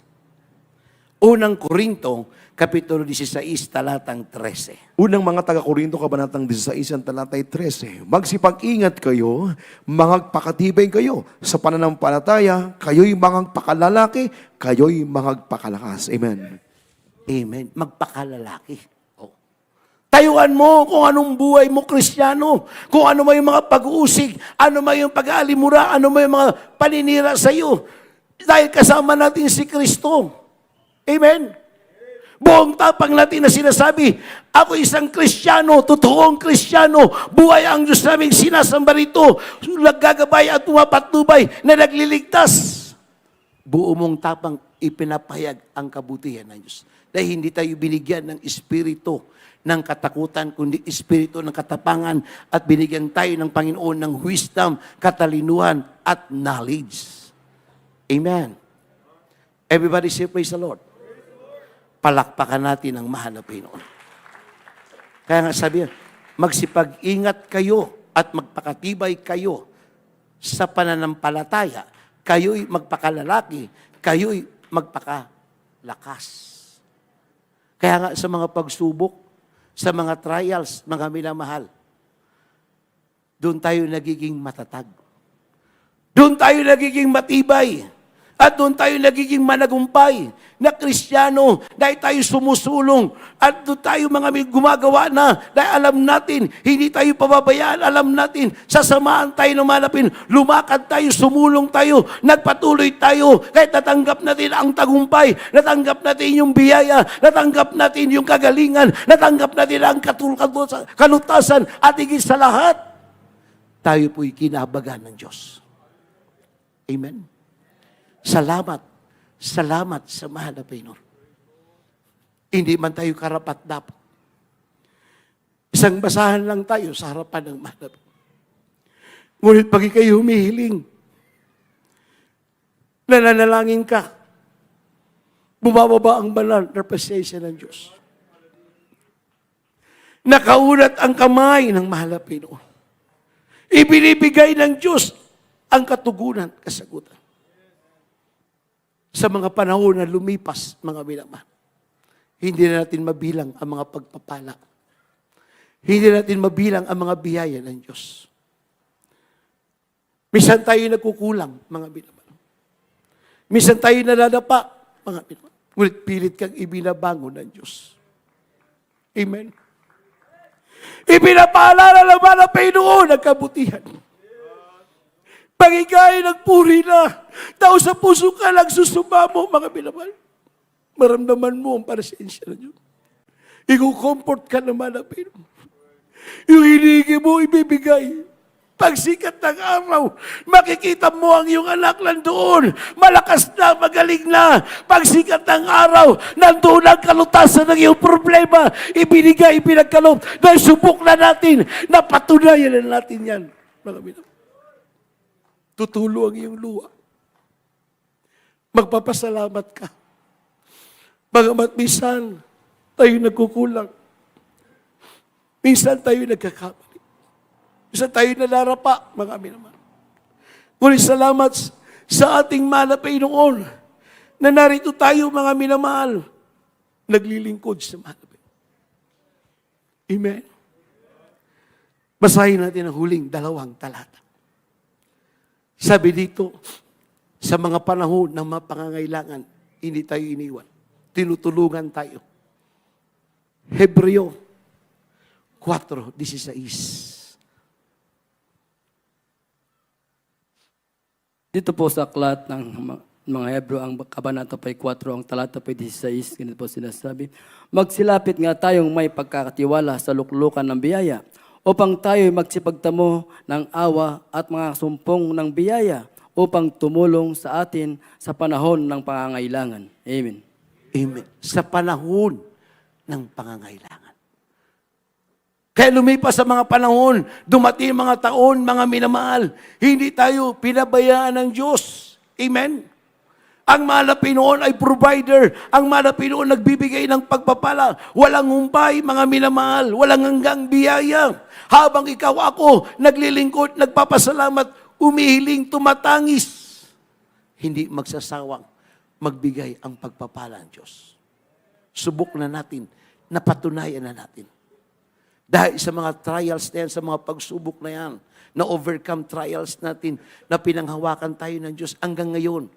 Unang Korinto, Kapitulo 16, talatang 13. Unang mga taga-Korinto, kabanatang 16, ang talata ay 13. Magsipag-ingat kayo, magpakatibay kayo. Sa pananampalataya, kayo'y magpakalalaki, kayo'y magpakalakas. Amen. Amen. Magpakalalaki. Oh. Tayuan mo kung anong buhay mo, Kristiyano. Kung ano may mga pag-uusig, ano may yung pag-aalimura, ano may mga paninira sa iyo. Dahil kasama natin si Kristo. Amen. Buong tapang natin na sinasabi, ako isang Kristiyano, totoong Kristiyano, buhay ang Diyos naming sinasamba rito, naggagabay at tumapatnubay na nagliligtas. Buo mong tapang ipinapahayag ang kabutihan ng Diyos. Dahil hindi tayo binigyan ng espiritu ng katakutan, kundi espiritu ng katapangan at binigyan tayo ng Panginoon ng wisdom, katalinuhan at knowledge. Amen. Everybody say praise the Lord. Palakpakan natin ang mahal na Panginoon. Kaya nga sabi, magsipag-ingat kayo at magpakatibay kayo sa pananampalataya. Kayo'y magpakalalaki, kayo'y magpakalakas. Kaya nga sa mga pagsubok, sa mga trials, mga minamahal, doon tayo nagiging matatag. Doon tayo nagiging matibay. At doon tayo nagiging managumpay na Kristiyano dahil tayo sumusulong at doon tayo mga may gumagawa na dahil alam natin, hindi tayo pababayaan, alam natin, sasamaan tayo ng malapin, lumakad tayo, sumulong tayo, nagpatuloy tayo, kahit natanggap natin ang tagumpay, natanggap natin yung biyaya, natanggap natin yung kagalingan, natanggap natin ang kalutasan at higit sa lahat, tayo po'y kinabagan ng Diyos. Amen. Salamat. Salamat sa mahal na Panginoon. Hindi man tayo karapat-dapat. Isang basahan lang tayo sa harapan ng mahal na Panginoon. Ngunit pag ikaw'y humihiling, nananalangin ka, bumababa ang banal na presensya ng Diyos. Nakaunat ang kamay ng mahal na Panginoon. Ibinibigay ng Diyos ang katugunan, kasagutan. Sa mga panahon na lumipas, mga minamahal, hindi na natin mabilang ang mga pagpapala. Hindi natin mabilang ang mga biyaya ng Diyos. Minsan tayo nagkukulang, mga minamahal. Minsan tayo nadadapa, mga minamahal. Ngunit pilit kang ibinabangon ng Diyos. Amen. Ibinapaalala naman ang Panginoon ang kabutihan. Pagigay nagpuri na, tao sa puso ka lang susumamo, mga minamahal. Maramdaman mo ang presensya ng Diyos. I-comfort ka naman ng Panginoon. Yung hinigi mo, ibibigay. Pagsikat ng araw, makikita mo ang iyong anak nandoon. Malakas na, magaling na. Pagsikat ng araw, nandoon ang kalutasan ng iyong problema. Ibinigay, pinagkaloob. Dahil subok na natin, napatunayan na natin yan. Mga minamahal. Tutulo ang iyong luha. Magpapasalamat ka. Bagamat minsan, tayo nagkukulang. Minsan tayo nagkakamali. Minsan tayo nalarapa, mga minamahal. Ngunit salamat sa ating mahal na Panginoon na narito tayo, mga minamahal, naglilingkod sa mahal na Panginoon. Amen. Basahin natin ang huling 2 talata. Sabi dito, sa mga panahon ng mga pangangailangan, hindi tayo iniwan. Tinutulungan tayo. Hebreo 4:16. Dito po sa aklat ng mga Hebro, ang kabanata pa'y 4, ang talata pa'y 16, ganito po sinasabi, magsilapit nga tayong may pagkakatiwala sa luklukan ng biyaya, upang tayo'y magsipagtamo ng awa at mga sumpong ng biyaya upang tumulong sa atin sa panahon ng pangangailangan. Amen. Amen. Sa panahon ng pangangailangan. Kaya lumipas sa mga panahon, dumating mga taon, mga minamahal, hindi tayo pinabayaan ng Diyos. Amen. Ang mahal na Pinoon ay provider. Ang mahal na Pinoon nagbibigay ng pagpapala. Walang humpay, mga minamahal. Walang hanggang biyaya. Habang ikaw ako, naglilingkod, nagpapasalamat, umihiling, tumatangis, hindi magsasawang magbigay ang pagpapala ng Diyos. Subok na natin, napatunayan na natin. Dahil sa mga trials na yan, sa mga pagsubok na yan, na overcome trials natin, na pinanghawakan tayo ng Diyos hanggang ngayon,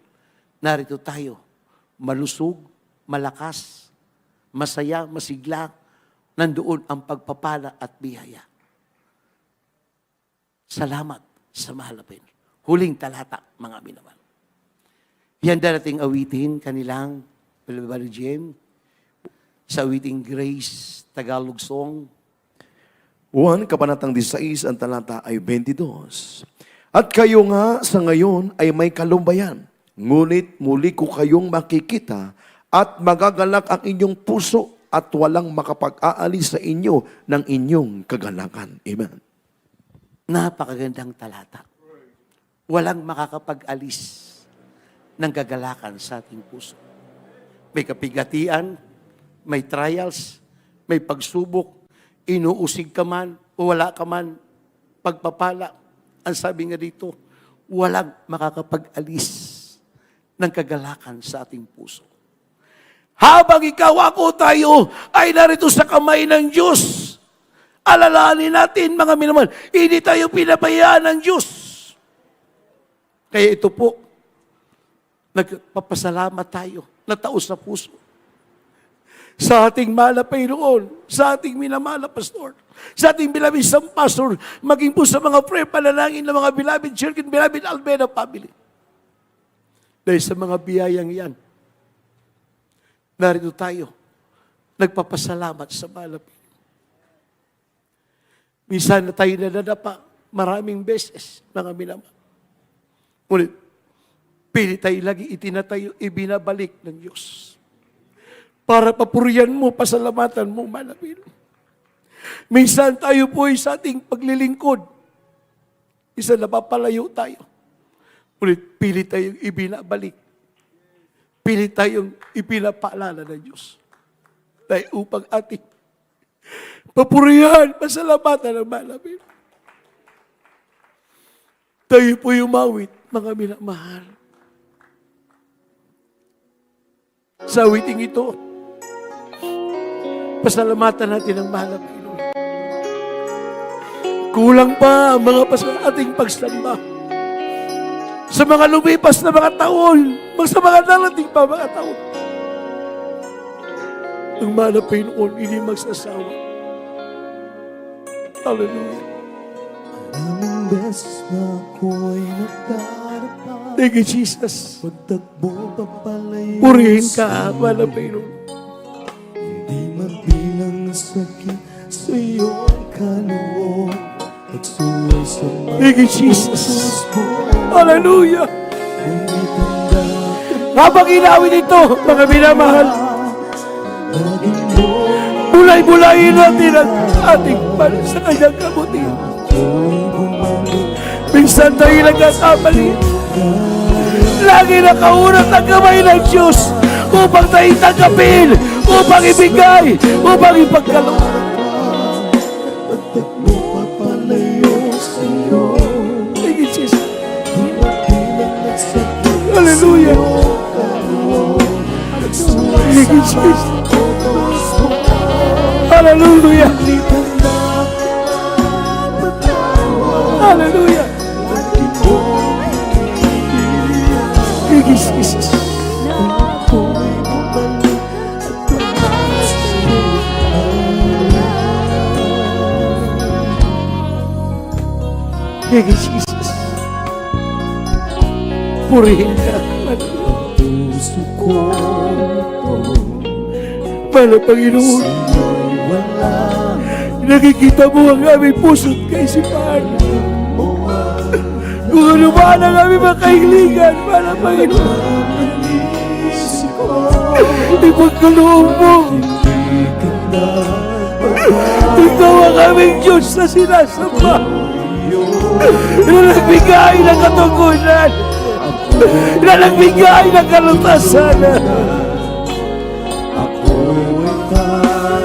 narito tayo, malusog, malakas, masaya, masigla, nandoon ang pagpapala at biyaya. Salamat sa mahal na Panginoon. Huling talata, mga minamahal. Yan darating awitin kanilang Brother Jim, sa awiting Grace Tagalog Song. 1, Kabanatang 16, ang talata ay 22. At kayo nga sa ngayon ay may kalumbayan, ngunit muli ko kayong makikita at magagalak ang inyong puso at walang makapag-aalis sa inyo ng inyong kagalakan. Amen. Napakagandang talata. Walang makakapag-alis ng kagalakan sa ating puso. May kapigatian, may trials, may pagsubok, inuusig ka man o wala ka man, pagpapala. Ang sabi nga dito, walang makakapag-alis ng kagalakan sa ating puso. Habang ikaw, ako, tayo ay narito sa kamay ng Diyos, alalahanin natin, mga minamahal, hindi tayo pinabayaan ng Diyos. Kaya ito po, nagpapasalamat tayo na taos sa puso sa ating mahal na Panginoon, sa ating minamahal na pastor, sa ating beloved isang pastor, maging po sa mga prayer panalangin ng mga beloved church and beloved Almeda family. Dahil sa mga biyayang yan, narito tayo, nagpapasalamat sa mahal na Panginoon. Minsan na tayo nadadapa maraming beses, mga minamahal. Ngunit, pili tayo lagi itinatayo, ibinabalik ng Diyos. Para papurihan mo, pasalamatan mo, mahal na Panginoon. Minsan tayo po ay sa ating paglilingkod. Isa napapalayo tayo. Ngunit, pili tayong ibinabalik. Pili tayong ipinapaalala ng Diyos. Dahil upang ating papurihan, pasalamatan ng mahal na Panginoon. Tayo po umawit, mga minamahal. Sa awiting ito, pasalamatan natin ang mahal na Panginoon. Kulang pa ang mga ating pagsamba. Sa mga lumipas na mga taon, sa mga darating pa mga taon, ang mahal na Panginoon, hindi magsasawa. Hallelujah. Maraming beses na ako'y nadarapa. Thank you, Jesus. Pagtakbo papalayo Purihin ka, mahal na Panginoon. Hindi mabilang na sakit sa iyong kaloob. Pagsuway sa mga Thank you, Jesus. mo. Hallelujah. Ngunit handa Habang inawin ito, mga minamahal, laging mo bulay-bulayin natin ang ating para sa kanyang kabutihan. ako'y bumalik. Minsan tayo nagkakamali. Lagi nakaunat ang kamay ng Diyos upang tayo tanggapin, upang ibigay, upang ipagkaloob. Pagtakbo papalayo sa iyo. Thank you, Jesus. Di mabilang na sakit Hallelujah. Thank you, Jesus. Hallelujah. Hallelujah. Thank you, Jesus. Thank you, Jesus. Purihin ka. Puso ko Mahal na Panginoon, wala nakikita mo ang aming puso't kaisipan. Kung ano ba ang aming mga kahilingan, mahal na Panginoon, isip ko. ipagkaloob mo. Ikaw ang aming Diyos na sinasamba. Na nagbigay ng katungkulan. na nagbigay ng kalutasan. Ako'y tanawagan.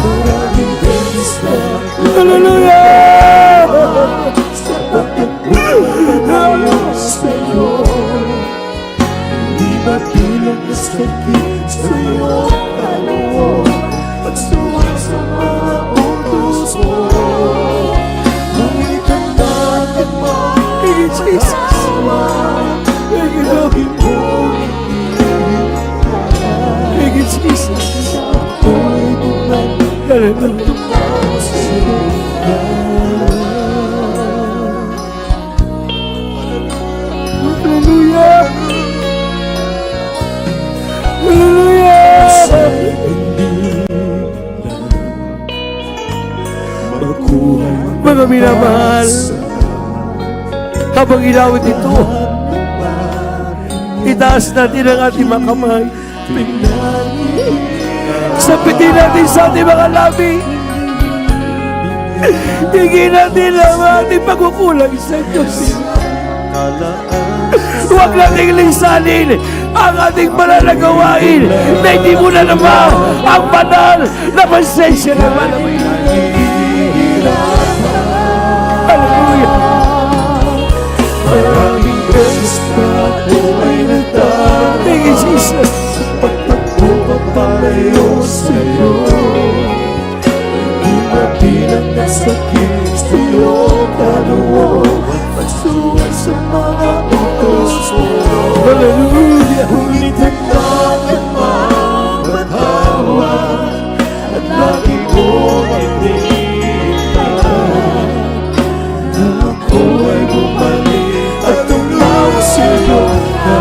Maraming beses na Hallelujah! sa pagtagpo sa'yo. Hindi mabilang na sakit sa'yo, kaloob at suway sa mga utos mo. Ngunit ang natin mo, Jesus. lagi mong Thank you, Jesus. ako'y bumalik Hallelujah. sa'yo. Hallelujah. Hallelujah. Mga minamahal, habang inawit ito, itaas natin ang ating mga kamay. Sapitin natin sa ating mga labi. Hingin natin ang ating pagkukulang sa Diyos. Huwag nating lisanin ang ating pananagawain na hindi mo na naman ang banal na pasensya naman. Hallelujah. Maraming beses na ako ay nagdaan. Thank you, Jesus. Pagtagpo ka palayo sa'yo. Di mabilang na sakit sa'yo, kaloob at suway sa mga utos mo. Hallelujah. Ngunit hanggang mapatawad at lagi mong iniintay na ako ay bumalik at tumawa sa'yo na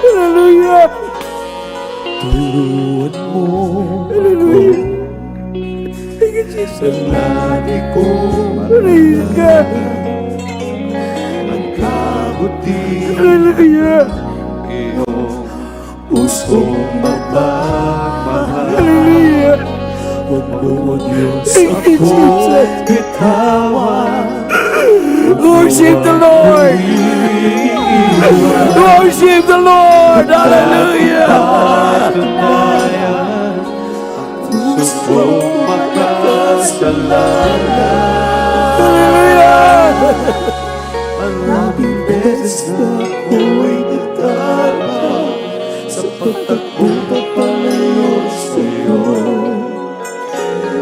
Hallelujah. turuan mo Hallelujah. Thank you, Jesus. lagi kong Hallelujah. ang kabutihan Hallelujah. iyong pusong mapagmahal. Hallelujah. Huwag mo Diyos Thank you, ako Jesus. bitawan. Worship the Lord. Worship the Lord. Hallelujah. Patunayan ang puso magkasalanan. Hallelujah. Maraming beses na ako'y nagtaka sa pagtakbo papalayo sa'yo.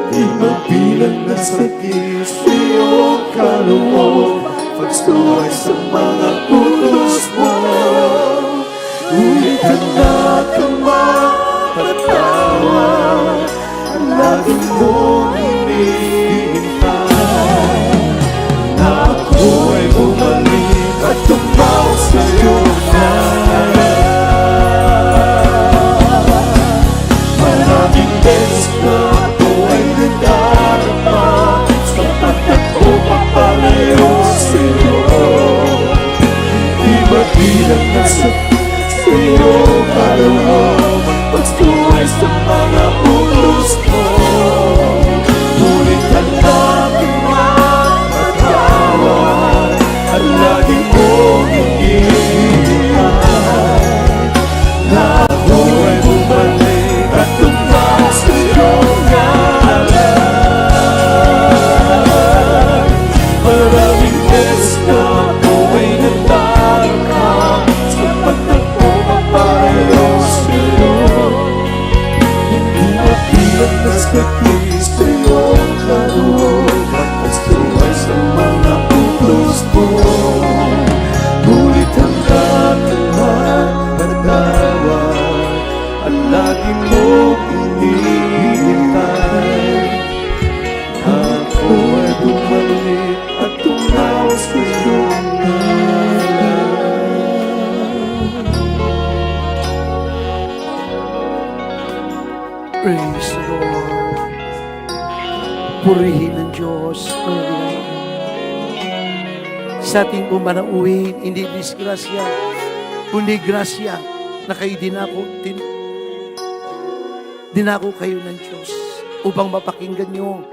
Di mabilang na sakit sa'yo, kaloob pagsuway sa mga utos mo. Ngunit handa kang mapatawad, lagi mong hinihintay na ako'y bumalik at tumawa sa'yo na. Maraming beses na ako ay nagdarama sa pagtakbo papalayo sa'yo. Di mabilang na sakit sa'yo, kaloob pagsuway sa mga utos mo. Ngunit handa kang mapatawad at lagi mong hinihintay na ako ay bumalik at tumawa sa iyong ngalan. Maraming beses na ako ay nagdarama sa pagtakbo papalayo sa'yo. Hindi mabilang na sakit sa'yo, kaloob at pagsuway sa mga utos mo. Ngunit hanggang mapatawad at lagi mong hinihintay na ako ay bumalik at tumawa sa iyong ngalan. Praise the Lord. Purihin ng Diyos. Hallelujah. Sa ating pumanauhin, hindi disgrasya, kundi grasya na kayo dinako kayo ng Diyos upang mapakinggan nyo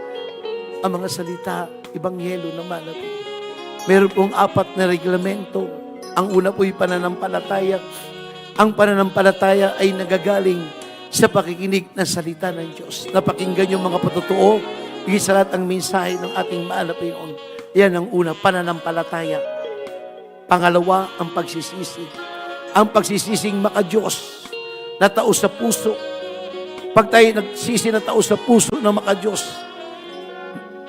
ang mga salita, Ibanghelo na malapit. Meron pong 4 na reglamento. Ang una po'y pananampalataya. Ang pananampalataya ay nagagaling sa pakikinig ng salita ng Diyos. Napakinggan yung mga patotoo, higit sa lahat ang mensahe ng ating mahal na Panginoon. Yan ang una, pananampalataya. Pangalawa, ang pagsisisi. Ang pagsisising maka-Diyos na tao sa puso. Pag tayo nagsisi na tao sa puso na maka-Diyos,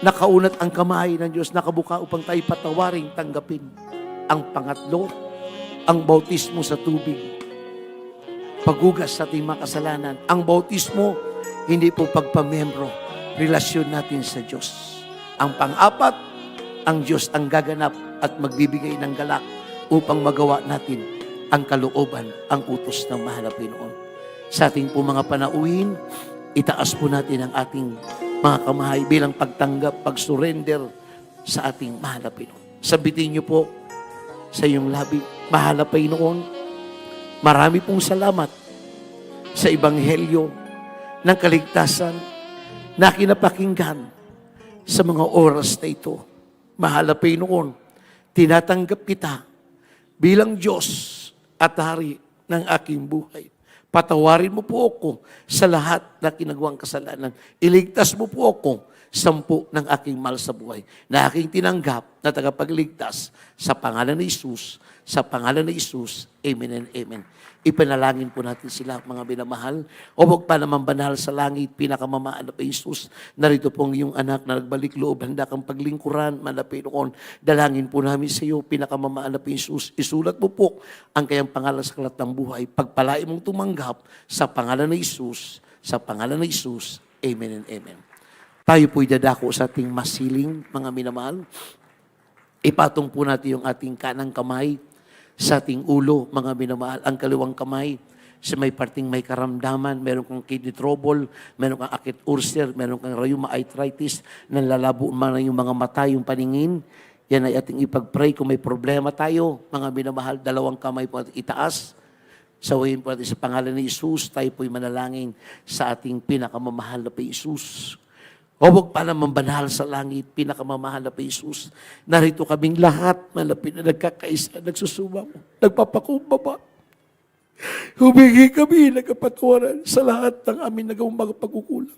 nakaunat ang kamay ng Diyos, nakabuka upang tayo patawaring tanggapin. Ang pangatlo, ang bautismo sa tubig. Paghugas sa ating mga kasalanan. Ang bautismo, hindi po pagpamembro, relasyon natin sa Diyos. Ang pang-apat, ang Diyos ang gaganap at magbibigay ng galak upang magawa natin ang kalooban, ang utos ng mahal na Panginoon. Sa ating po mga panauhin, itaas po natin ang ating mga kamay bilang pagtanggap, pag-surrender sa ating mahal na Panginoon. Sabitin niyo po sa iyong labi, mahal na Panginoon, marami pong salamat sa Ebanghelyo ng kaligtasan na kinapakinggan sa mga oras na ito. Mahal na Panginoon, tinatanggap kita bilang Diyos at Hari ng aking buhay. Patawarin mo po ako sa lahat na kinagawang kasalanan. Iligtas mo po ako 10 ng aking mahal sa buhay na aking tinanggap na tagapagligtas sa pangalan ni Jesus, sa pangalan ni Jesus. Amen and amen. Ipanalangin po natin sila, mga binamahal. O huwag pa naman banal sa langit, pinakamamahal na Jesus. Narito pong iyong anak na nagbalik loob, handa kang paglingkuran, manapin noon. Dalangin po namin sa iyo, pinakamamahal na Jesus. Isulat mo po ang kayang pangalan sa kalat ng buhay. Pagpalain mong tumanggap sa pangalan ni Jesus, sa pangalan ni Jesus. Amen and amen. Tayo po'y dadako sa ating masiling, mga minamahal. Ipatong po natin yung ating kanang kamay sa ating ulo, mga minamahal. Ang kaliwang kamay sa may parting may karamdaman, meron kang kidney trouble, meron kang acute ulcer, meron kang rheumatoid arthritis, nanlalabo man yung mga mata, yung paningin. Yan ay ating ipag-pray kung may problema tayo, mga minamahal. Dalawang kamay po natin itaas. Sawayin po natin sa pangalan ni Jesus, tayo po'y manalangin sa ating pinakamamahal na Jesus. O huwag pa naman banal sa langit, pinakamamahal na Jesus. Narito kaming lahat, malapit na nagkakaisa, nagsusumamo, nagpapakumbaba. Humingi kami ng kapatawaran sa lahat ng aming nagawang mga pagkukulang.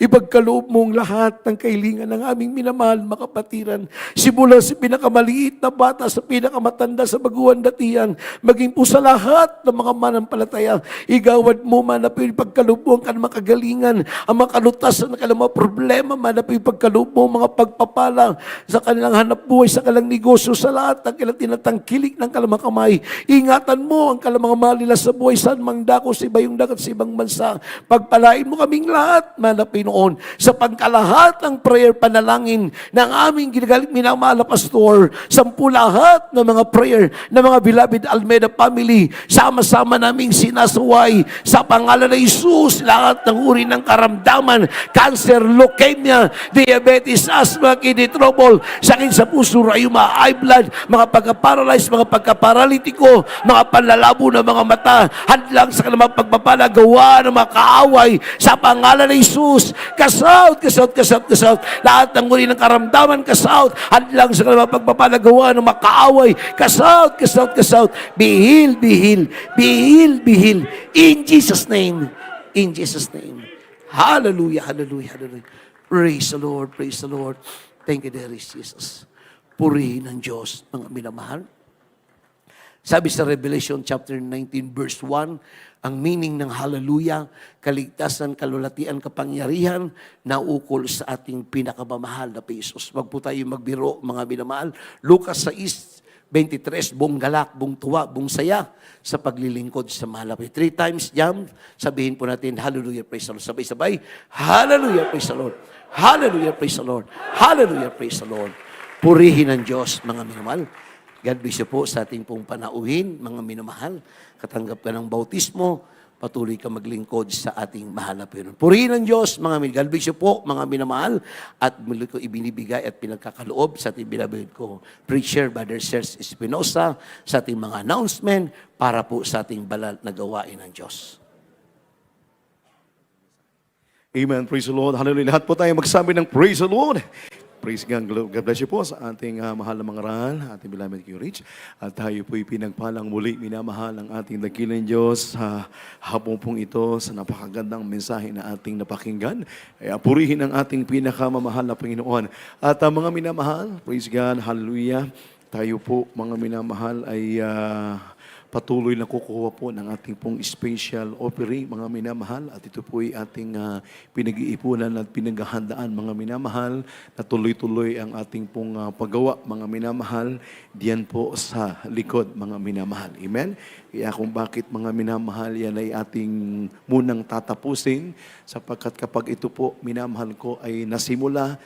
Ipagkaloob mong lahat ng kailingan ng aming minamahal makapatiran. Simula sa pinakamaliit na bata sa pinakamatanda sa baguhan datihan, maging po sa lahat ng mga manampalataya. Igawad mo manapin pagkaloob mo ang kanilang kagalingan, ang mga kalutasan ng kanilang mga problema, manapin pagkaloob mo mga pagpapala sa kanilang hanap buhay, sa kanilang negosyo, sa lahat ng kanilang tinatangkilik ng kanilang kamay. Ingatan mo ang kanilang mga mahal nila sa buhay, saan mang dako sa ibayong dagat sa ibang bansa. Pagpalain mo kaming lahat, mahal na Panginoon, sa pagkalahat ng prayer panalangin ng aming ginagaling minamahal na pastor, 10 lahat ng mga prayer ng mga beloved Almeida family, sama-sama naming sinasuway sa pangalan ng Jesus, lahat ng uri ng karamdaman, cancer, leukemia, diabetes, asthma, kidney trouble, sakit sa puso, rheuma, high blood, mga pagka-paralyzed, mga pagka-paralitiko, mga panlalabo ng mga mata, hadlang sa kanilang pagpapala, gawa ng mga kaaway sa pangalan ng Jesus. Kasout, kasout, kasout, kasout. Lahat ng uri ng karamdaman, kasout. Hadlang sa kanilang pagpapala, gawa ng mga kaaway. Kasout, kasout, kasout. Be healed, be healed. Be healed, be healed. In Jesus' name. In Jesus' name. Hallelujah, hallelujah, hallelujah. Praise the Lord, praise the Lord. Thank you, dear Jesus. Purihin ng Diyos, mga minamahal. Sabi sa Revelation chapter 19 verse 1, ang meaning ng hallelujah, kaligtasan, kalulatian, kapangyarihan, naukol sa ating pinakamamahal na Jesus. Wag po tayo magbiro, mga minamahal. Lucas 6:23, buong galak, buong tuwa, buong saya sa paglilingkod sa mahal na Panginoon. 3 times jump, sabihin po natin, hallelujah, praise the Lord. Sabay-sabay, hallelujah, praise the Lord. Hallelujah, praise the Lord. Hallelujah, praise the Lord. Purihin ng Diyos, mga minamahal. God bless you po sa ating pong panauhin, mga minamahal. Katanggap ka ng bautismo, patuloy ka maglingkod sa ating mahal na Panginoon. Purihin ng Diyos, mga minamahal. God bless you po, mga minamahal. At muli ko ibinibigay at pinagkakaloob sa ating binabagid ko, Preacher, Brother Serge Espinosa, sa ating mga announcement para po sa ating banal na gawain ng Diyos. Amen. Praise the Lord. Hallelujah. Lahat po tayo magsabi ng praise the Lord. Praise God. God bless you po sa ating mahal na mga ran, ating beloved King Rich. At tayo po'y pinagpalang muli, minamahal ang ating dakilang Diyos sa hapon pong ito, sa napakagandang mensahe na ating napakinggan. Kaya purihin ang ating pinakamamahal na Panginoon. At mga minamahal, praise God, hallelujah. Tayo po, mga minamahal, ay patuloy na kukuha po ng ating pong special offering, mga minamahal. At ito po ay ating pinag-iipunan at pinaghahandaan, mga minamahal, na tuloy-tuloy ang ating pong paggawa, mga minamahal, diyan po sa likod, mga minamahal. Amen? Kaya kung bakit, mga minamahal, yan ay ating munang tatapusin, sapagkat kapag ito po, minamahal ko, ay nasimula,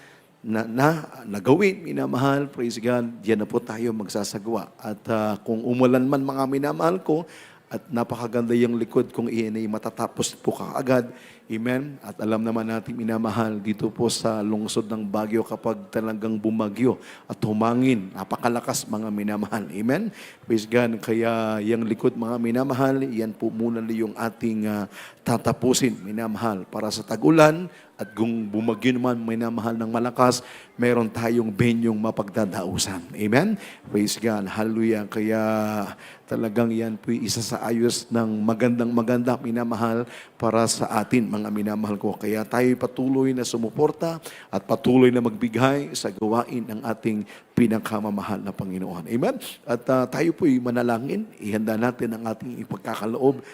nagawin, minamahal, praise God, diyan na po tayo magsasagawa. At kung umulan man, mga minamahal ko, at napakaganda yung likod kung iyan ay matatapos po kaagad. Amen? At alam naman natin, minamahal, dito po sa lungsod ng Baguio, kapag talagang bumagyo at humangin, napakalakas, mga minamahal. Amen? Praise God. Kaya yung likod, mga minamahal, yan po muna yung ating tatapusin, minamahal, para sa tag-ulan. At kung bumagyo naman, minamahal ng malakas, meron tayong benyong mapagdadausan. Amen? Praise God. Hallelujah. Kaya talagang yan po isa sa ayos ng magandang-maganda, minamahal, para sa atin, mga minamahal ko. Kaya tayo patuloy na sumuporta at patuloy na magbigay sa gawain ng ating pinakamamahal na Panginoon. Amen? At tayo po'y manalangin. Ihanda natin ang ating ipagkakaloob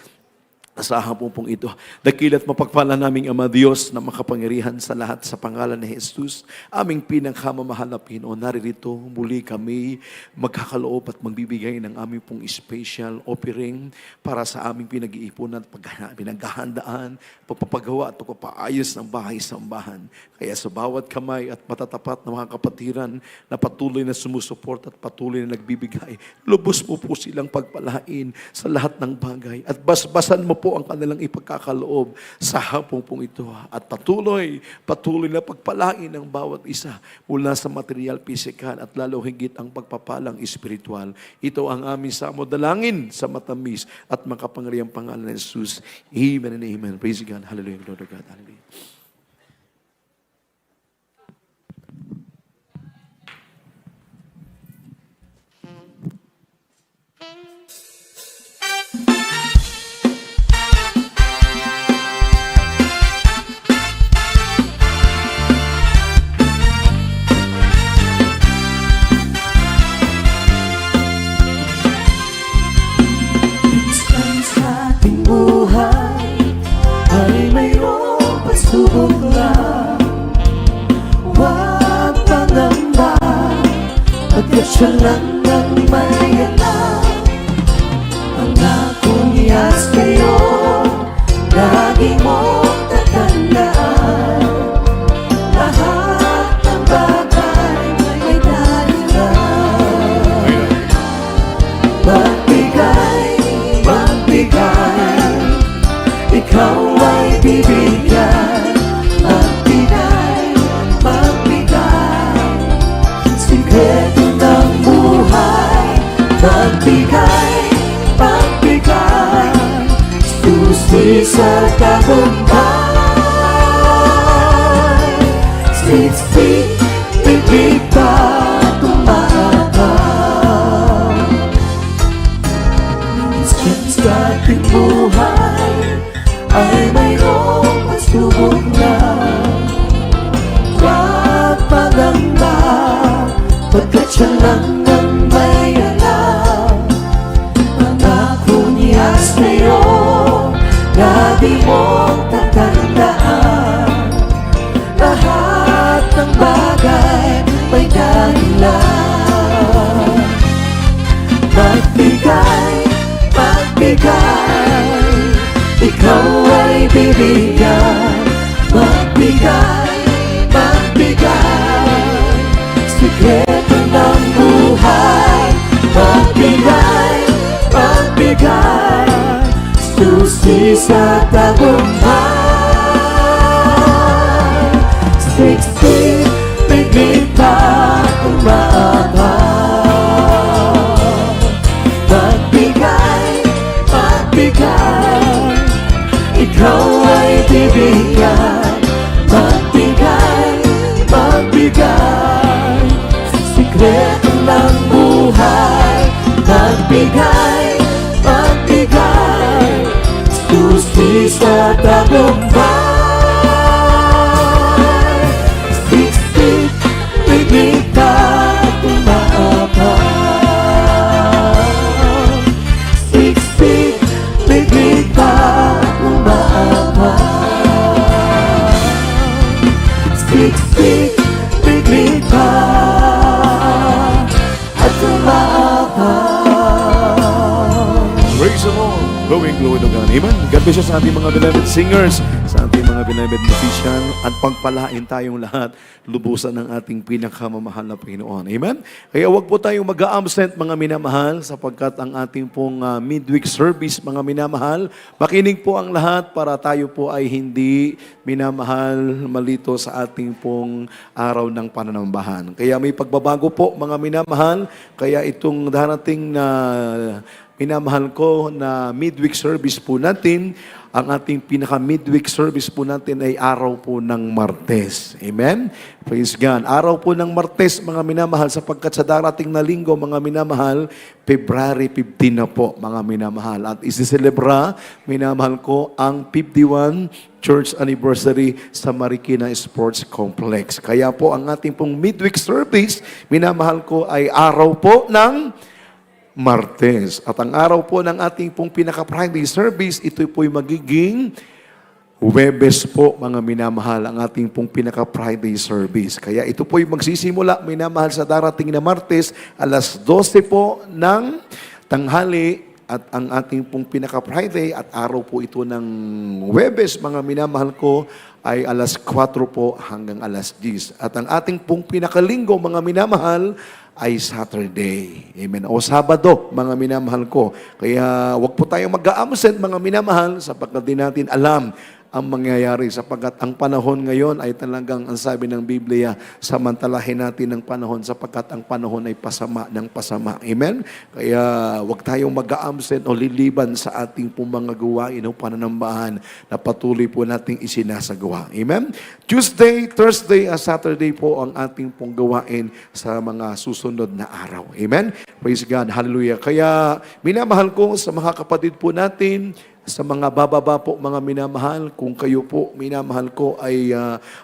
sa hapon pong ito. Dakilat mapagpala naming Ama Diyos na makapangyarihan sa lahat, sa pangalan ni Jesus, aming pinakamamahal na Pinoon. Naririto muli kami magkakaloob at magbibigay ng aming pong special offering para sa aming pinag-iipunan at pinaghahandaan, pagpapagawa at pagpapaayos ng bahay-sambahan. Kaya sa bawat kamay at matatapat na mga kapatiran na patuloy na sumusuport at patuloy na nagbibigay, lubos mo po silang pagpalain sa lahat ng bagay at basbasan mo po ang kanilang ipagkakaloob sa hapon pong ito. At patuloy na pagpalain ng bawat isa mula sa material, physical at lalo higit ang pagpapalang espiritual. Ito ang aming samodalangin sa matamis at makapangyarihang pangalan ni Jesus. Amen and amen. Praise God. Hallelujah. Glory to God. Hallelujah. Minsan sa ating buhay ay mayroong pagsubok lang. Huwag pangamba, pagkat siya lang ang mayalang. Pangako niya sa'yo, lagi mong tatandaan. Lahat ng bagay may dahilan. Magbigay, ikaw ay bibigyan. Magbigay, sikreto ng buhay. Magbigay, susi sa tagumpay. 6 feet, bibig pa tumaabang. Minsan sa ating buhay ay mayroong pagsubok na. Huwag pangamba, pagkat siya lang ang may alam. Pangako niya sa'yo, lagi mong tatandaan. Lahat ng bagay may dahilan. Magbigay, ikaw ay bibigyan. Magbigay, sikreto ng buhay. Magbigay, susi sa tagumpay. 6 feet, bigit pa umaabang. Magbigay, ikaw ay bibigyan. sa tagumpay. Siksik, bibigta, umaabang. Siksik, bibigta, umaabang. Siksik, bibigta, at umaabang. Praise the Lord. Going glory to God. Amen. God bless you sa ating mga beloved singers, sa ating mga beloved musician, at pagpalain tayong lahat, lubusan ng ating pinakamamahal na Panginoon. Amen. Kaya wag po tayong mag-a-absent, mga minamahal, sapagkat ang ating pong midweek service, mga minamahal, makinig po ang lahat para tayo po ay hindi minamahal malito sa ating pong araw ng pananambahan. Kaya may pagbabago po, mga minamahal, kaya itong darating na minamahal ko na midweek service po natin, ang ating pinaka-midweek service po natin ay araw po ng Martes. Amen? Praise God. Araw po ng Martes, mga minamahal, sapagkat sa darating na linggo, mga minamahal, February 15 na po, mga minamahal. At isiselebra, minamahal ko, ang 51 Church Anniversary sa Marikina Sports Complex. Kaya po, ang ating pong midweek service, minamahal ko, ay araw po ng Martes. At ang araw po ng ating pong pinaka-Friday service, ito po'y magiging Huwebes po, mga minamahal, ang ating pong pinaka-Friday service. Kaya ito po'y magsisimula, minamahal, sa darating na Martes, alas 12 po ng tanghali. At ang ating pong pinaka-Friday at araw po ito ng Huwebes, mga minamahal ko, ay alas 4 po hanggang alas 10. At ang ating pong pinaka-linggo, mga minamahal, ay Saturday. Amen. O Sabado, mga minamahal ko. Kaya wag po tayong mag-a-absent, mga minamahal, sapagkat din natin alam ang mangyayari, sapagkat ang panahon ngayon ay talagang, ang sabi ng Biblia, samantalahin natin ang panahon sapagkat ang panahon ay pasama ng pasama. Amen? Kaya wag tayong mag-a-absent o liliban sa ating pong mga gawain o pananambahan na patuloy po nating isinasagawa. Amen? Tuesday, Thursday, at Saturday po ang ating pong gawain sa mga susunod na araw. Amen? Praise God. Hallelujah. Kaya minamahal ko sa mga kapatid po natin, sa mga bababa po, mga minamahal, kung kayo po, minamahal ko, ay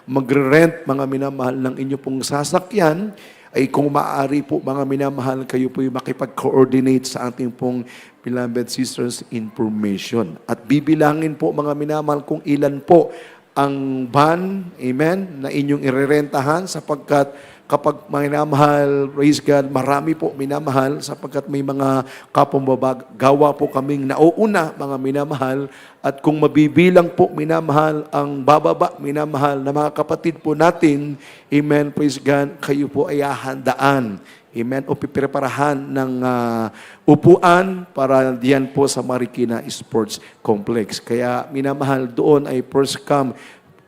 magre-rent, mga minamahal, ng inyo pong sasakyan, ay kung maaari po, mga minamahal, kayo po yung makipag-coordinate sa ating pong beloved sisters information. At bibilangin po, mga minamahal, kung ilan po ang van, amen, na inyong irerentahan, sapagkat kapag minamahal, praise God, marami po minamahal, sapagkat may mga gawa po kaming nauuna, mga minamahal, at kung mabibilang po minamahal ang bababa, minamahal na mga kapatid po natin, amen, praise God, kayo po ay hahandaan, amen, o pipreparahan ng upuan para diyan po sa Marikina Sports Complex. Kaya minamahal, doon ay first come,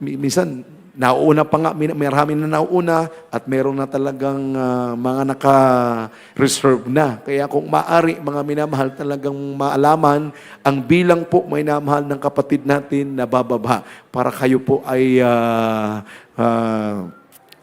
minsan nauuna pa nga, marami na nauuna at meron na talagang mga naka-reserve na. Kaya kung maaari, mga minamahal, talagang maalaman ang bilang po minamahal ng kapatid natin na bababa para kayo po ay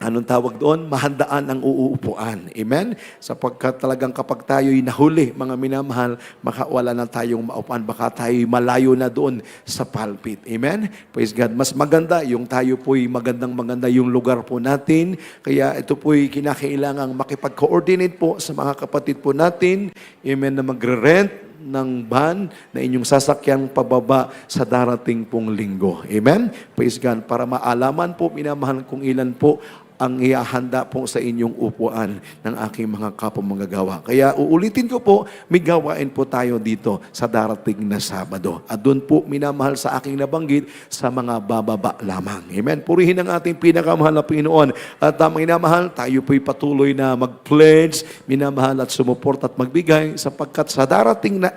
anong tawag doon? Mahandaan ang uuupuan. Amen? Sapagkat talagang kapag tayo'y nahuli, mga minamahal, makawala na tayong maupuan. Baka tayo'y malayo na doon sa pulpit. Amen? Praise God. Mas maganda yung tayo po'y maganda yung lugar po natin. Kaya ito po'y kinakailangang makipag-coordinate po sa mga kapatid po natin. Amen? Na magre-rent ng van na inyong sasakyang pababa sa darating pong linggo. Amen? Praise God. Para maalaman po, minamahal, kung ilan po ang iahanda po sa inyong upuan ng aking mga kapwa-manggagawa. Kaya uulitin ko po, may gawain po tayo dito sa darating na Sabado. At doon po, minamahal, sa aking nabanggit, sa mga bababa lamang. Amen? Purihin ang ating pinakamahal na Panginoon. At minamahal, tayo po'y patuloy na mag-pledge, minamahal, at sumuport at magbigay, sapagkat sa darating na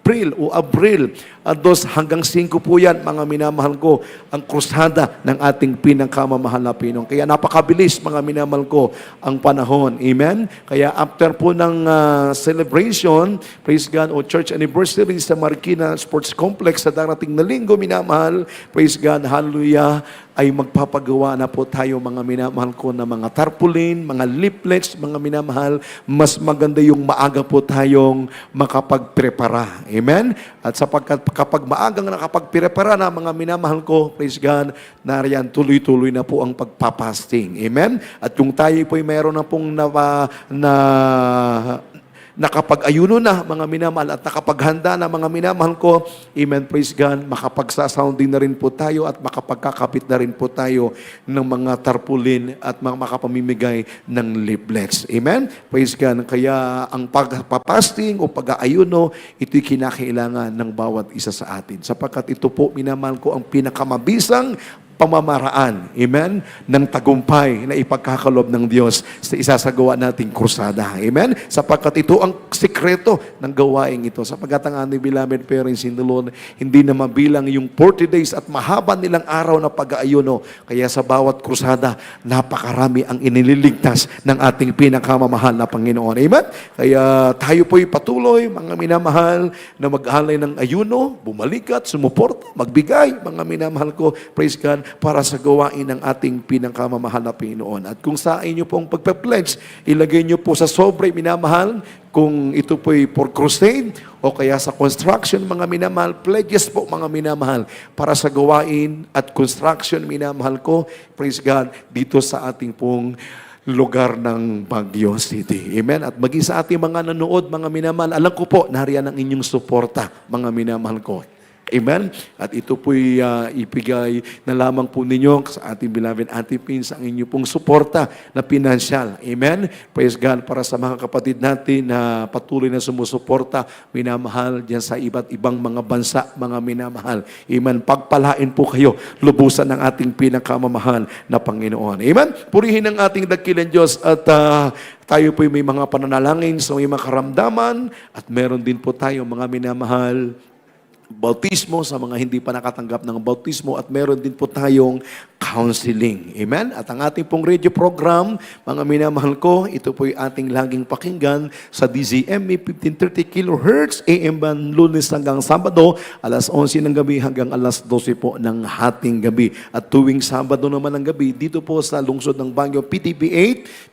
Abril, 2 hanggang 5 po yan, mga minamahal ko, ang krusada ng ating pinakamamahal na Panginoon. Kaya napakabilis, mga minamahal ko, ang panahon. Amen? Kaya after po ng celebration, praise God, o church anniversary sa Marikina Sports Complex sa darating na linggo, minamahal, praise God, hallelujah, ay magpapagawa na po tayo, mga minamahal ko, na mga tarpaulin, mga leaflets, mga minamahal. Mas maganda yung maaga po tayong makapagprepara. Amen? At sapagkat kapag maagang nakapagpirepara na mga minamahal ko, praise God, nariyan tuloy-tuloy na po ang pagpapasting. Amen? At kung tayo po'y meron na pong nakapag-ayuno na mga minamahal at nakapaghanda na mga minamahal ko, amen, praise God, makapagsasounding na rin po tayo at makapagkakapit na rin po tayo ng mga tarpulin at makapamimigay ng leaflets. Amen? Praise God. Kaya ang pagpapasting o pag-aayuno, ito'y kinakailangan ng bawat isa sa atin. Sapagkat ito po, minamahal ko, ang pinakamabisang pamamaraan, amen, ng tagumpay na ipagkakalob ng Diyos sa isasagawa nating krusada. Amen? Sapagkat ito ang sikreto ng gawain ito. Sapagkat ang ating beloved parents in the Lord, hindi na mabilang yung 40 days at mahaba nilang araw na pag-aayuno. Kaya sa bawat krusada, napakarami ang inililigtas ng ating pinakamamahal na Panginoon. Amen? Kaya tayo po'y patuloy, mga minamahal, na maghalay ng ayuno, bumalikat, sumuporta, magbigay, mga minamahal ko, praise God, para sa gawain ng ating pinakamamahal na Panginoon. At kung sa inyo pong pagpe-pledge, ilagay nyo po sa sobre, minamahal, kung ito po'y for crusade o kaya sa construction, mga minamahal, pledges po, mga minamahal, para sa gawain at construction, minamahal ko, praise God, dito sa ating pong lugar ng Baguio City. Amen? At maging sa ating mga nanood, mga minamahal, alam ko po, nariyan ang inyong suporta, mga minamahal ko. Amen? At ito po'y ibigay na lamang po ninyo sa ating beloved Auntie Pins ang inyo pong suporta na pinansyal. Amen? Praise God para sa mga kapatid natin na patuloy na sumusuporta, minamahal dyan sa iba't ibang mga bansa, mga minamahal. Amen? Pagpalain po kayo, lubusan ng ating pinakamamahal na Panginoon. Amen? Purihin ang ating dakilang Diyos at tayo po'y may mga pananalangin sa may mga karamdaman at meron din po tayo mga minamahal bautismo sa mga hindi pa nakatanggap ng bautismo at meron din po tayong counseling. Amen? At ang ating pong radio program, mga minamahal ko, ito po'y ating laging pakinggan sa DZME 1530 kHz AM band Lunes hanggang Sabado, alas 11 ng gabi hanggang alas 12 po ng hating gabi. At tuwing Sabado naman ng gabi, dito po sa lungsod ng Baguio PTB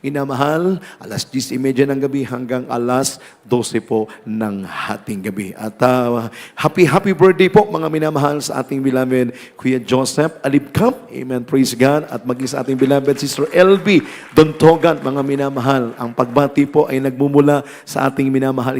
8, minamahal, alas 10:30 ng gabi hanggang alas 12 po ng hating gabi. At happy birthday po mga minamahal sa ating beloved Kuya Joseph Alibcamp. Amen. Praise God. At maging sa ating beloved Sister LB Dontogan, mga minamahal. Ang pagbati po ay nagmumula sa ating minamahal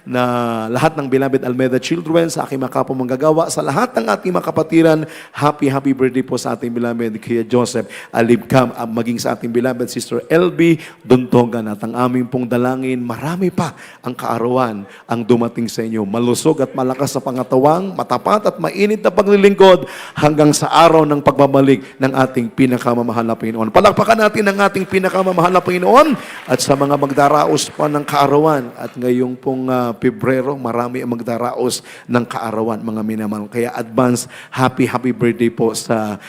na lahat ng beloved Almeida children, sa aking mga kapwa manggagawa, sa lahat ng ating mga kapatiran, happy birthday po sa ating beloved Kuya Joseph Alibcamp. At maging sa ating beloved Sister LB Dontogan. At ang aming pong dalangin, marami pa ang kaarawan ang dumating sa inyo. Malusog at malakas sa pangatawang, matapat at mainit na paglilingkod hanggang sa araw ng pagbabalik ng ating pinakamamahal na Panginoon. Palakpakan natin ang ating pinakamamahal na Panginoon at sa mga magdaraos pa ng kaarawan. At ngayong pong Pebrero, marami ang magdaraos ng kaarawan, mga minamahal. Kaya advance, happy birthday po sa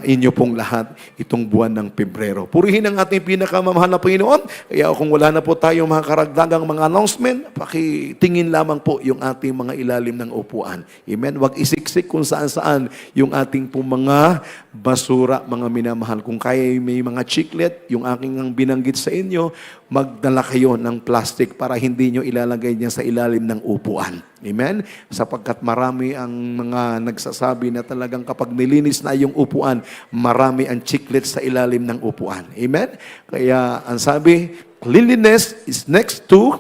inyo pong lahat itong buwan ng Pebrero. Purihin ang ating pinakamamahal na Panginoon. Kaya kung wala na po tayong mga karagdagang mga announcement, pakitingin lamang po yung ating mga ilalim ng upuan. Amen? Huwag isiksik kung saan-saan yung ating pong mga basura, mga minamahal. Kung kaya may mga chiclet, yung aking ang binanggit sa inyo, magdala kayo ng plastic para hindi nyo ilalagay niya sa ilalim ng upuan. Amen? Sapagkat marami ang mga nagsasabi na talagang kapag nilinis na yung upuan, marami ang chiclet sa ilalim ng upuan. Amen? Kaya ang sabi, cleanliness is next to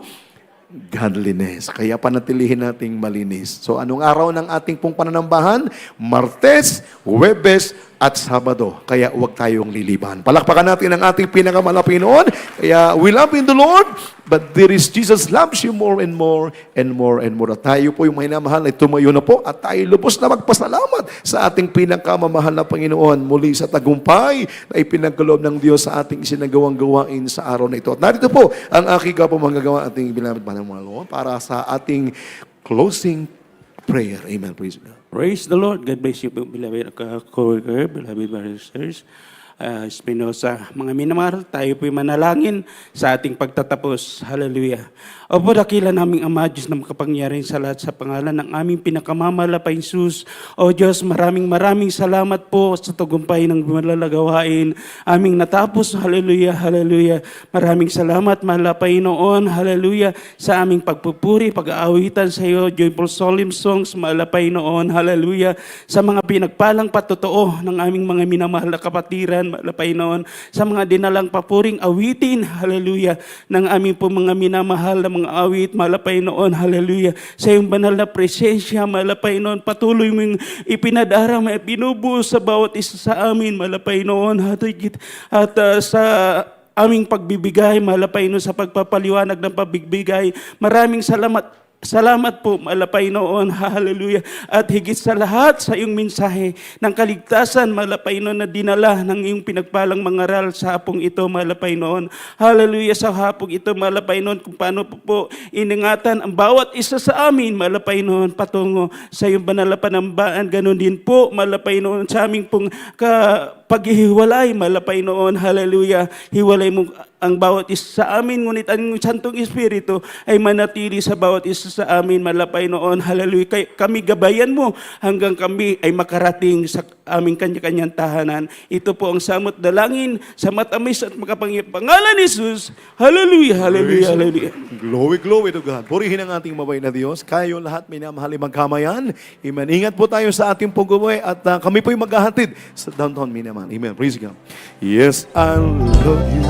godliness. Kaya panatilihin nating malinis. So anong araw ng ating pong pananambahan? Martes, Huwebes, at Sabado. Kaya huwag tayong liliban. Palakpakan natin ang ating pinakamahal na Panginoon. Kaya we love in the Lord, but there is Jesus loves you more and more and more and more. At tayo po yung minamahal ay tumayo na po at tayo lubos na magpasalamat sa ating pinakamamahal na Panginoon muli sa tagumpay na ipinagkaloob ng Diyos sa ating isinagawang gawain sa araw na ito. At narito po ang aking kapamagagawa ating beloved Panginoon para sa ating closing prayer. Amen. Praise God. Praise the Lord. God bless you, beloved co-worker, beloved brothers and sisters. Espinosa. Mga minamahal, tayo po'y manalangin sa ating pagtatapos. Hallelujah. Opo, dakila naming Ama, Diyos na makapangyarihan sa lahat, sa pangalan ng aming pinakamamalapaing Sus. O Diyos, maraming salamat po sa tagumpay ng malalagawain. Aming natapos, hallelujah, hallelujah. Maraming salamat, malapay noon, hallelujah, sa aming pagpupuri, pag-aawitan sa iyo, joyful solemn songs, malapay noon, hallelujah, sa mga pinagpalang patotoo ng aming mga minamahal na kapatiran, malapay noon, sa mga dinalang papuring awitin, hallelujah, ng aming po mga minamahal na mga awit, malapay noon, hallelujah, sa iyong banal na presensya, malapay noon, patuloy mong ipinadarama, pinubuhos sa bawat isa sa amin, malapay noon, at sa aming pagbibigay, malapay noon sa pagpapaliwanag ng pagbibigay. Maraming salamat. Salamat po, malapay noon, hallelujah. At higit sa lahat, sa iyong mensahe ng kaligtasan, malapay noon na dinala ng iyong pinagpalang mangaral sa hapong ito, malapay noon. Hallelujah, sa hapong ito, malapay noon, kung paano po iningatan ang bawat isa sa amin, malapay noon, patungo sa iyong banal na panambaan. Ganon din po, malapay noon sa aming pong paghihiwalay, malapay noon, hallelujah. Hiwalay mo ang bawat isa sa amin, ngunit ang Santong Espiritu ay manatili sa bawat isa sa amin, malapay noon, hallelujah. Kami gabayan mo hanggang kami ay makarating sa aming kanya-kanyang tahanan. Ito po ang samot dalangin sa matamis at makapangyarihang pangalan ni Jesus. Hallelujah, hallelujah, hallelujah. Glory, glory to God. Purihin ang ating mabay na Diyos. Kayo lahat, minamahal, magkamayan. Amen. Ingat po tayo sa ating pagbubuhay at kami po'y maghahatid sa downtown Minaman. Amen. Praise God. Yes, I love you.